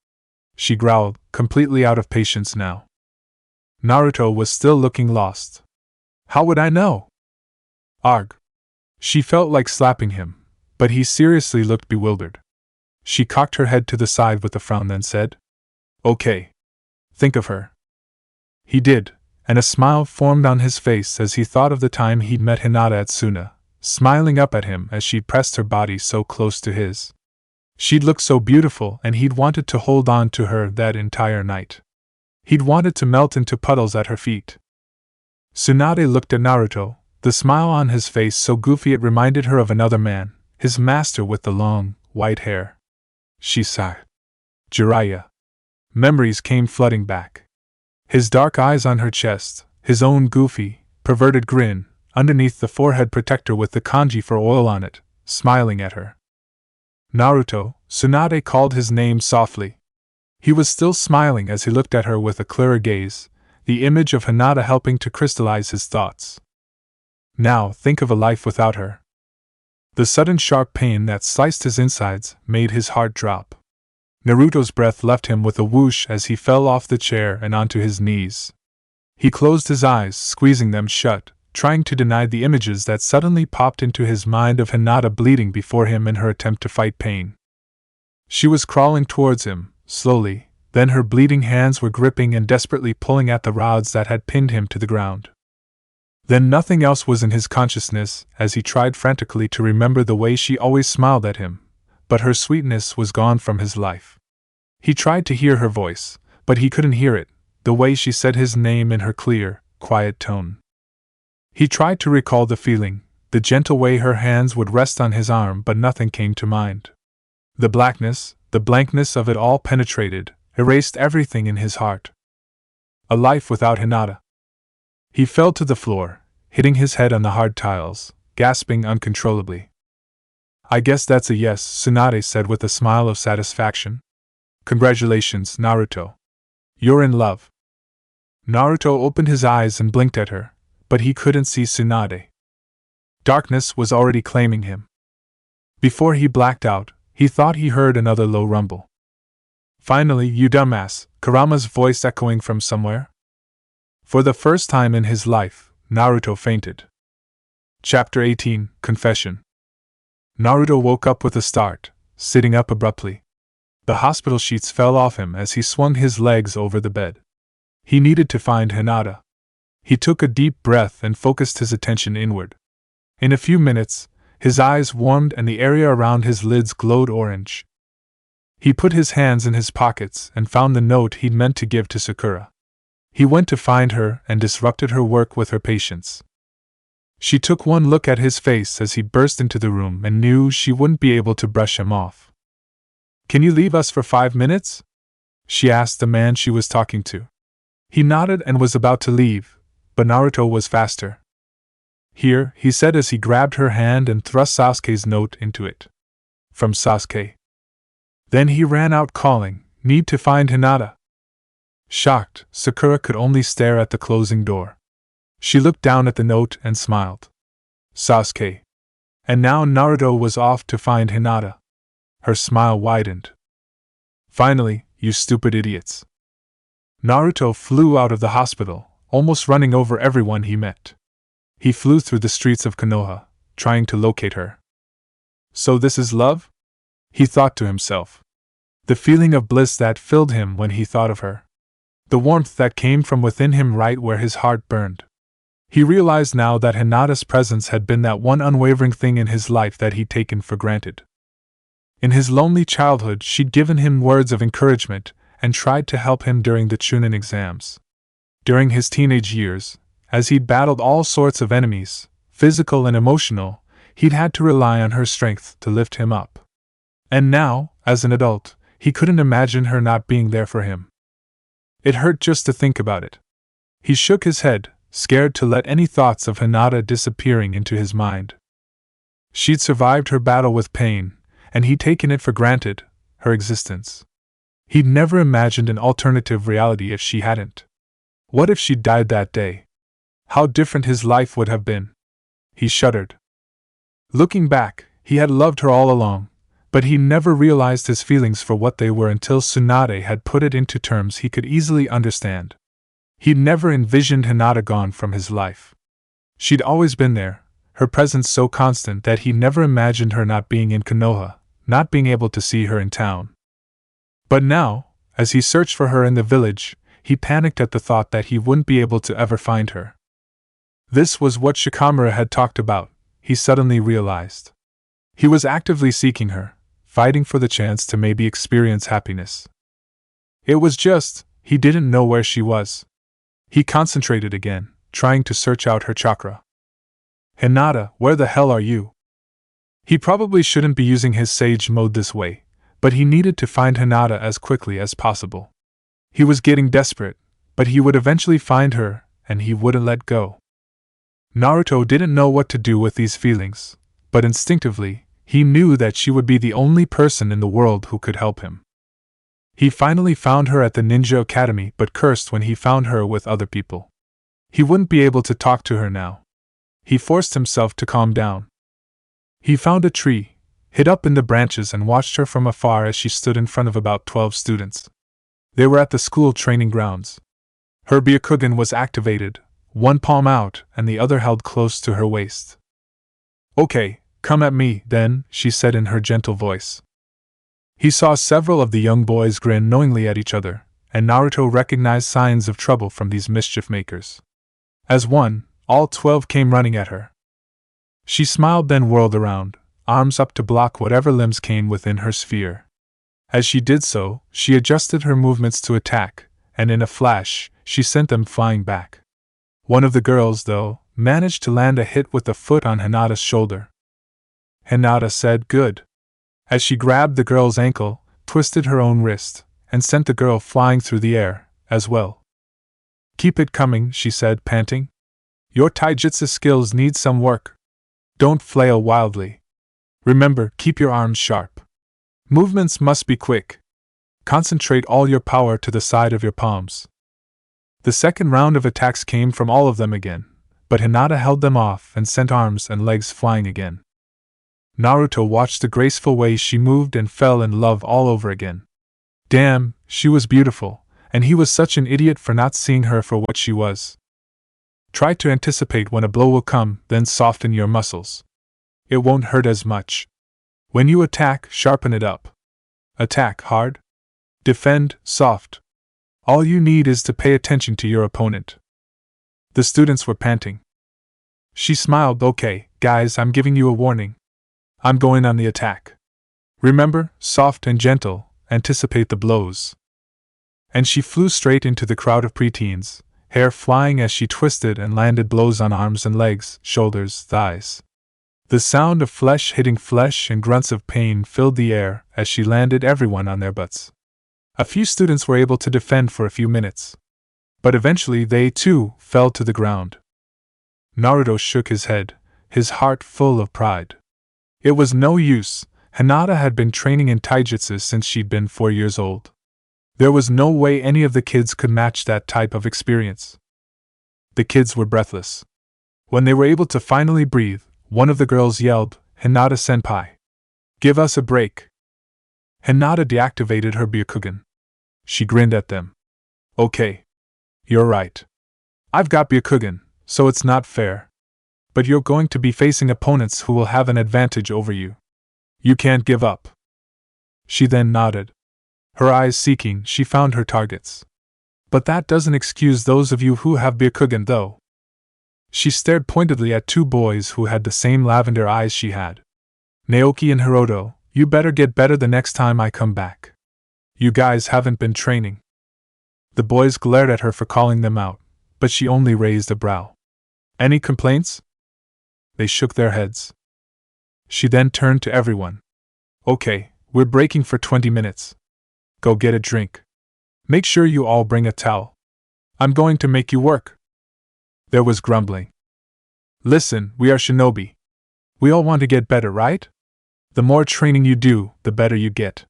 she growled, completely out of patience now. Naruto was still looking lost. "How would I know?" "Arg." She felt like slapping him, but he seriously looked bewildered. She cocked her head to the side with a frown, then said, "Okay. Think of her." He did, and a smile formed on his face as he thought of the time he'd met Hinata at Suna, smiling up at him as she pressed her body so close to his. She'd looked so beautiful, and he'd wanted to hold on to her that entire night. He'd wanted to melt into puddles at her feet. Tsunade looked at Naruto, the smile on his face so goofy it reminded her of another man, his master with the long, white hair. She sighed. Jiraiya. Memories came flooding back. His dark eyes on her chest, his own goofy, perverted grin, underneath the forehead protector with the kanji for oil on it, smiling at her. Naruto, Tsunade called his name softly. He was still smiling as he looked at her with a clearer gaze, the image of Hinata helping to crystallize his thoughts. Now think of a life without her. The sudden sharp pain that sliced his insides made his heart drop. Naruto's breath left him with a whoosh as he fell off the chair and onto his knees. He closed his eyes, squeezing them shut, trying to deny the images that suddenly popped into his mind of Hinata bleeding before him in her attempt to fight pain. She was crawling towards him, slowly, then her bleeding hands were gripping and desperately pulling at the rods that had pinned him to the ground. Then nothing else was in his consciousness as he tried frantically to remember the way she always smiled at him, but her sweetness was gone from his life. He tried to hear her voice, but he couldn't hear it, the way she said his name in her clear, quiet tone. He tried to recall the feeling, the gentle way her hands would rest on his arm, but nothing came to mind. The blackness, the blankness of it all penetrated, erased everything in his heart. A life without Hinata. He fell to the floor, hitting his head on the hard tiles, gasping uncontrollably. I guess that's a yes, Tsunade said with a smile of satisfaction. Congratulations, Naruto. You're in love. Naruto opened his eyes and blinked at her, but he couldn't see Tsunade. Darkness was already claiming him. Before he blacked out, he thought he heard another low rumble. Finally, you dumbass, Kurama's voice echoing from somewhere. For the first time in his life, Naruto fainted. Chapter 18, Confession. Naruto woke up with a start, sitting up abruptly. The hospital sheets fell off him as he swung his legs over the bed. He needed to find Hinata. He took a deep breath and focused his attention inward. In a few minutes, his eyes warmed and the area around his lids glowed orange. He put his hands in his pockets and found the note he'd meant to give to Sakura. He went to find her and disrupted her work with her patience. She took one look at his face as he burst into the room and knew she wouldn't be able to brush him off. Can you leave us for 5 minutes? She asked the man she was talking to. He nodded and was about to leave, but Naruto was faster. Here, he said as he grabbed her hand and thrust Sasuke's note into it. From Sasuke. Then he ran out calling, need to find Hinata. Shocked, Sakura could only stare at the closing door. She looked down at the note and smiled. Sasuke. And now Naruto was off to find Hinata. Her smile widened. Finally, you stupid idiots. Naruto flew out of the hospital, almost running over everyone he met. He flew through the streets of Konoha, trying to locate her. So this is love? He thought to himself. The feeling of bliss that filled him when he thought of her. The warmth that came from within him right where his heart burned. He realized now that Hinata's presence had been that one unwavering thing in his life that he'd taken for granted. In his lonely childhood, she'd given him words of encouragement and tried to help him during the Chunin exams. During his teenage years, as he'd battled all sorts of enemies, physical and emotional, he'd had to rely on her strength to lift him up. And now, as an adult, he couldn't imagine her not being there for him. It hurt just to think about it. He shook his head, scared to let any thoughts of Hinata disappearing into his mind. She'd survived her battle with pain, and he'd taken it for granted, her existence. He'd never imagined an alternative reality if she hadn't. What if she'd died that day? How different his life would have been. He shuddered. Looking back, he had loved her all along, but he never realized his feelings for what they were until Tsunade had put it into terms he could easily understand. He'd never envisioned Hinata gone from his life. She'd always been there, her presence so constant that he never imagined her not being in Konoha, not being able to see her in town. But now, as he searched for her in the village, he panicked at the thought that he wouldn't be able to ever find her. This was what Shikamaru had talked about, he suddenly realized. He was actively seeking her, fighting for the chance to maybe experience happiness. It was just, he didn't know where she was. He concentrated again, trying to search out her chakra. Hinata, where the hell are you? He probably shouldn't be using his sage mode this way, but he needed to find Hinata as quickly as possible. He was getting desperate, but he would eventually find her, and he wouldn't let go. Naruto didn't know what to do with these feelings, but instinctively, He knew that she would be the only person in the world who could help him. He finally found her at the Ninja Academy, but cursed when he found her with other people. He wouldn't be able to talk to her now. He forced himself to calm down. He found a tree, hid up in the branches, and watched her from afar as she stood in front of about 12 students. They were at the school training grounds. Her Byakugan was activated, one palm out and the other held close to her waist. "Okay, come at me, then," she said in her gentle voice. He saw several of the young boys grin knowingly at each other, and Naruto recognized signs of trouble from these mischief makers. As one, all 12 came running at her. She smiled, then whirled around, arms up to block whatever limbs came within her sphere. As she did so, she adjusted her movements to attack, and in a flash, she sent them flying back. One of the girls, though, managed to land a hit with a foot on Hinata's shoulder. Hinata said, "Good," as she grabbed the girl's ankle, twisted her own wrist, and sent the girl flying through the air, as well. "Keep it coming," she said, panting. "Your taijutsu skills need some work. Don't flail wildly. Remember, keep your arms sharp. Movements must be quick. Concentrate all your power to the side of your palms." The second round of attacks came from all of them again, but Hinata held them off and sent arms and legs flying again. Naruto watched the graceful way she moved and fell in love all over again. Damn, she was beautiful, and he was such an idiot for not seeing her for what she was. Try to anticipate when a blow will come, then soften your muscles. It won't hurt as much. When you attack, sharpen it up. Attack hard. Defend soft. All you need is to pay attention to your opponent. The students were panting. She smiled. "Okay, guys, I'm giving you a warning. I'm going on the attack. Remember, soft and gentle, anticipate the blows." And she flew straight into the crowd of preteens, hair flying as she twisted and landed blows on arms and legs, shoulders, thighs. The sound of flesh hitting flesh and grunts of pain filled the air as she landed everyone on their butts. A few students were able to defend for a few minutes, but eventually they, too, fell to the ground. Naruto shook his head, his heart full of pride. It was no use. Hinata had been training in taijutsu since she'd been 4 years old. There was no way any of the kids could match that type of experience. The kids were breathless. When they were able to finally breathe, one of the girls yelled, "Hinata-senpai! Give us a break!" Hinata deactivated her Byakugan. She grinned at them. "Okay. You're right. I've got Byakugan, so it's not fair. But you're going to be facing opponents who will have an advantage over you. You can't give up." She then nodded. Her eyes seeking, she found her targets. "But that doesn't excuse those of you who have Byakugan, though." She stared pointedly at 2 boys who had the same lavender eyes she had. "Naoki and Hiroto, you better get better the next time I come back. You guys haven't been training." The boys glared at her for calling them out, but she only raised a brow. "Any complaints?" They shook their heads. She then turned to everyone. "Okay, we're breaking for 20 minutes. Go get a drink. Make sure you all bring a towel. I'm going to make you work." There was grumbling. "Listen, we are shinobi. We all want to get better, right? The more training you do, the better you get.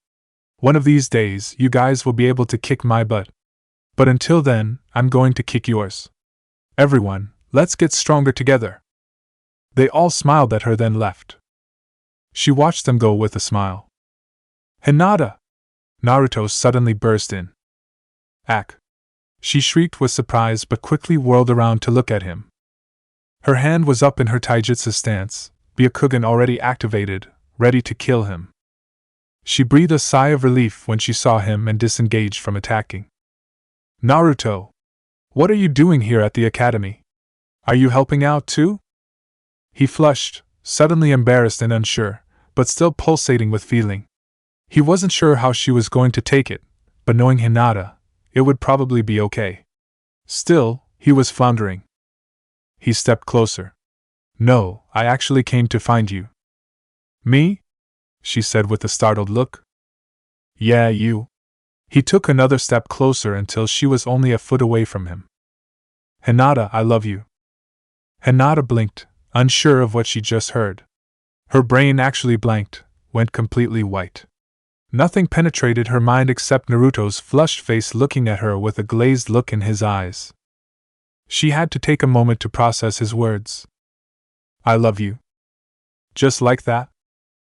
One of these days, you guys will be able to kick my butt. But until then, I'm going to kick yours. Everyone, let's get stronger together." They all smiled at her, then left. She watched them go with a smile. "Hinata!" Naruto suddenly burst in. "Ack!" She shrieked with surprise but quickly whirled around to look at him. Her hand was up in her taijutsu stance, Byakugan already activated, ready to kill him. She breathed a sigh of relief when she saw him and disengaged from attacking. "Naruto! What are you doing here at the academy? Are you helping out too?" He flushed, suddenly embarrassed and unsure, but still pulsating with feeling. He wasn't sure how she was going to take it, but knowing Hinata, it would probably be okay. Still, he was floundering. He stepped closer. "No, I actually came to find you." "Me?" she said with a startled look. "Yeah, you." He took another step closer until she was only a foot away from him. "Hinata, I love you." Hinata blinked, unsure of what she just heard. Her brain actually blanked, went completely white. Nothing penetrated her mind except Naruto's flushed face looking at her with a glazed look in his eyes. She had to take a moment to process his words. I love you. Just like that?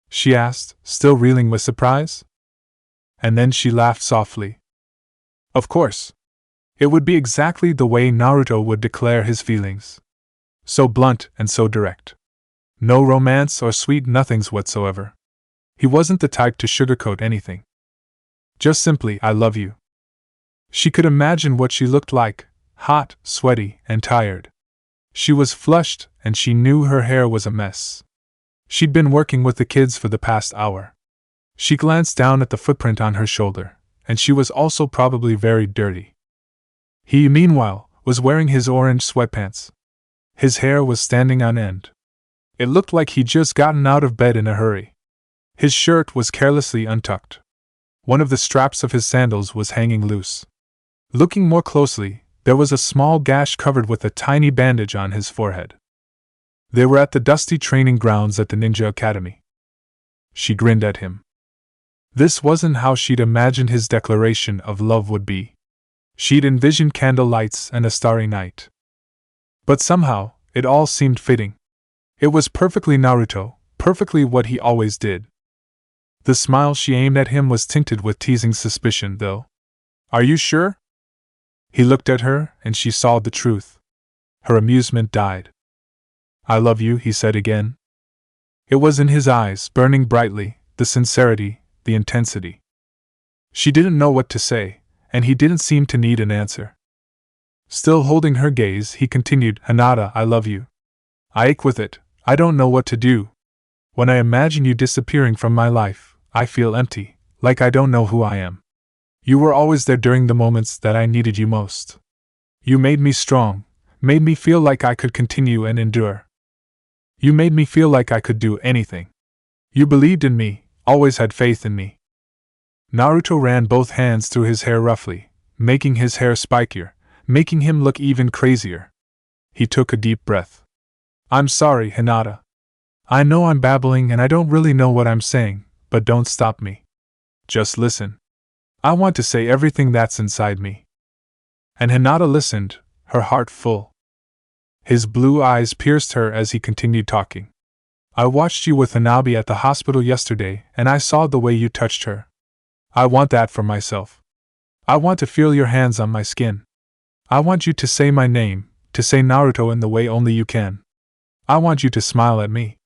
She asked, still reeling with surprise. And then she laughed softly. Of course. It would be exactly the way Naruto would declare his feelings. So blunt and so direct. No romance or sweet nothings whatsoever. He wasn't the type to sugarcoat anything. Just simply, I love you. She could imagine what she looked like, hot, sweaty, and tired. She was flushed, and she knew her hair was a mess. She'd been working with the kids for the past hour. She glanced down at the footprint on her shoulder, and she was also probably very dirty. He, meanwhile, was wearing his orange sweatpants. His hair was standing on end. It looked like he'd just gotten out of bed in a hurry. His shirt was carelessly untucked. One of the straps of his sandals was hanging loose. Looking more closely, there was a small gash covered with a tiny bandage on his forehead. They were at the dusty training grounds at the Ninja Academy. She grinned at him. This wasn't how she'd imagined his declaration of love would be. She'd envisioned candle lights and a starry night. But somehow, it all seemed fitting. It was perfectly Naruto, perfectly what he always did. The smile she aimed at him was tinted with teasing suspicion, though. Are you sure? He looked at her, and she saw the truth. Her amusement died. I love you, he said again. It was in his eyes, burning brightly, the sincerity, the intensity. She didn't know what to say, and he didn't seem to need an answer. Still holding her gaze, he continued, Hinata, I love you. I ache with it, I don't know what to do. When I imagine you disappearing from my life, I feel empty, like I don't know who I am. You were always there during the moments that I needed you most. You made me strong, made me feel like I could continue and endure. You made me feel like I could do anything. You believed in me, always had faith in me. Naruto ran both hands through his hair roughly, making his hair spikier, making him look even crazier. He took a deep breath. I'm sorry, Hinata. I know I'm babbling and I don't really know what I'm saying, but don't stop me. Just listen. I want to say everything that's inside me. And Hinata listened, her heart full. His blue eyes pierced her as he continued talking. I watched you with Hanabi at the hospital yesterday, and I saw the way you touched her. I want that for myself. I want to feel your hands on my skin. I want you to say my name, to say Naruto in the way only you can. I want you to smile at me.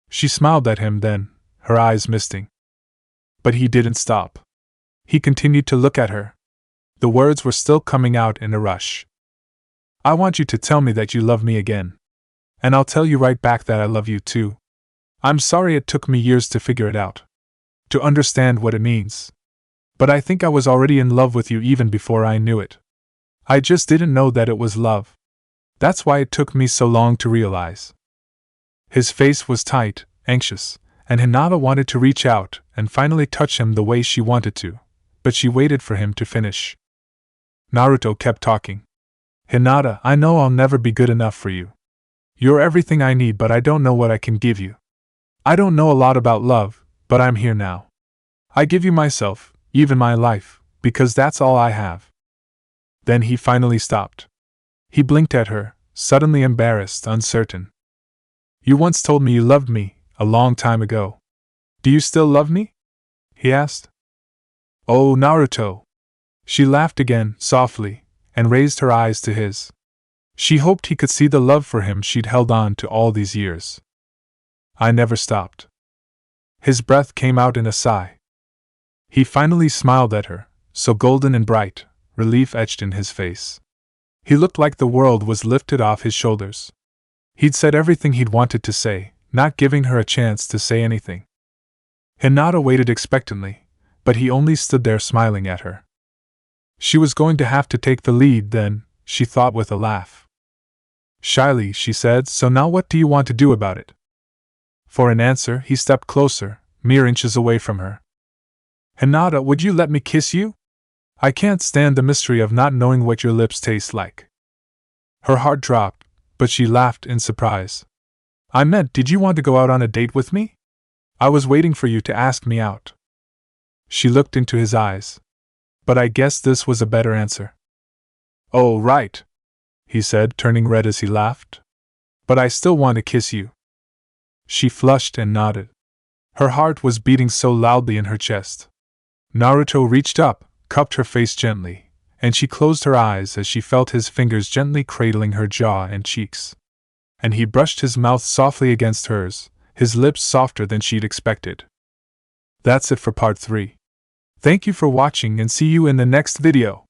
She smiled at him then, her eyes misting. But he didn't stop. He continued to look at her. The words were still coming out in a rush. I want you to tell me that you love me again. And I'll tell you right back that I love you too. I'm sorry it took me years to figure it out. To understand what it means. But I think I was already in love with you even before I knew it. I just didn't know that it was love. That's why it took me so long to realize. His face was tight, anxious, and Hinata wanted to reach out and finally touch him the way she wanted to, but she waited for him to finish. Naruto kept talking. Hinata, I know I'll never be good enough for you. You're everything I need, but I don't know what I can give you. I don't know a lot about love, but I'm here now. I give you myself, even my life, because that's all I have. Then he finally stopped. He blinked at her, suddenly embarrassed, uncertain. You once told me you loved me, a long time ago. Do you still love me? He asked. Oh, Naruto. She laughed again, softly, and raised her eyes to his. She hoped he could see the love for him she'd held on to all these years. I never stopped. His breath came out in a sigh. He finally smiled at her, so golden and bright, relief etched in his face. He looked like the world was lifted off his shoulders. He'd said everything he'd wanted to say, not giving her a chance to say anything. Hinata waited expectantly, but he only stood there smiling at her. She was going to have to take the lead then, she thought with a laugh. Shyly, she said, so now what do you want to do about it? For an answer, he stepped closer, mere inches away from her. Hinata, would you let me kiss you? I can't stand the mystery of not knowing what your lips taste like. Her heart dropped, but she laughed in surprise. I meant, did you want to go out on a date with me? I was waiting for you to ask me out. She looked into his eyes. But I guess this was a better answer. Oh, right, he said, turning red as he laughed. But I still want to kiss you. She flushed and nodded. Her heart was beating so loudly in her chest. Naruto reached up, cupped her face gently, and she closed her eyes as she felt his fingers gently cradling her jaw and cheeks. And he brushed his mouth softly against hers, his lips softer than she'd expected. That's it for part 3. Thank you for watching and see you in the next video.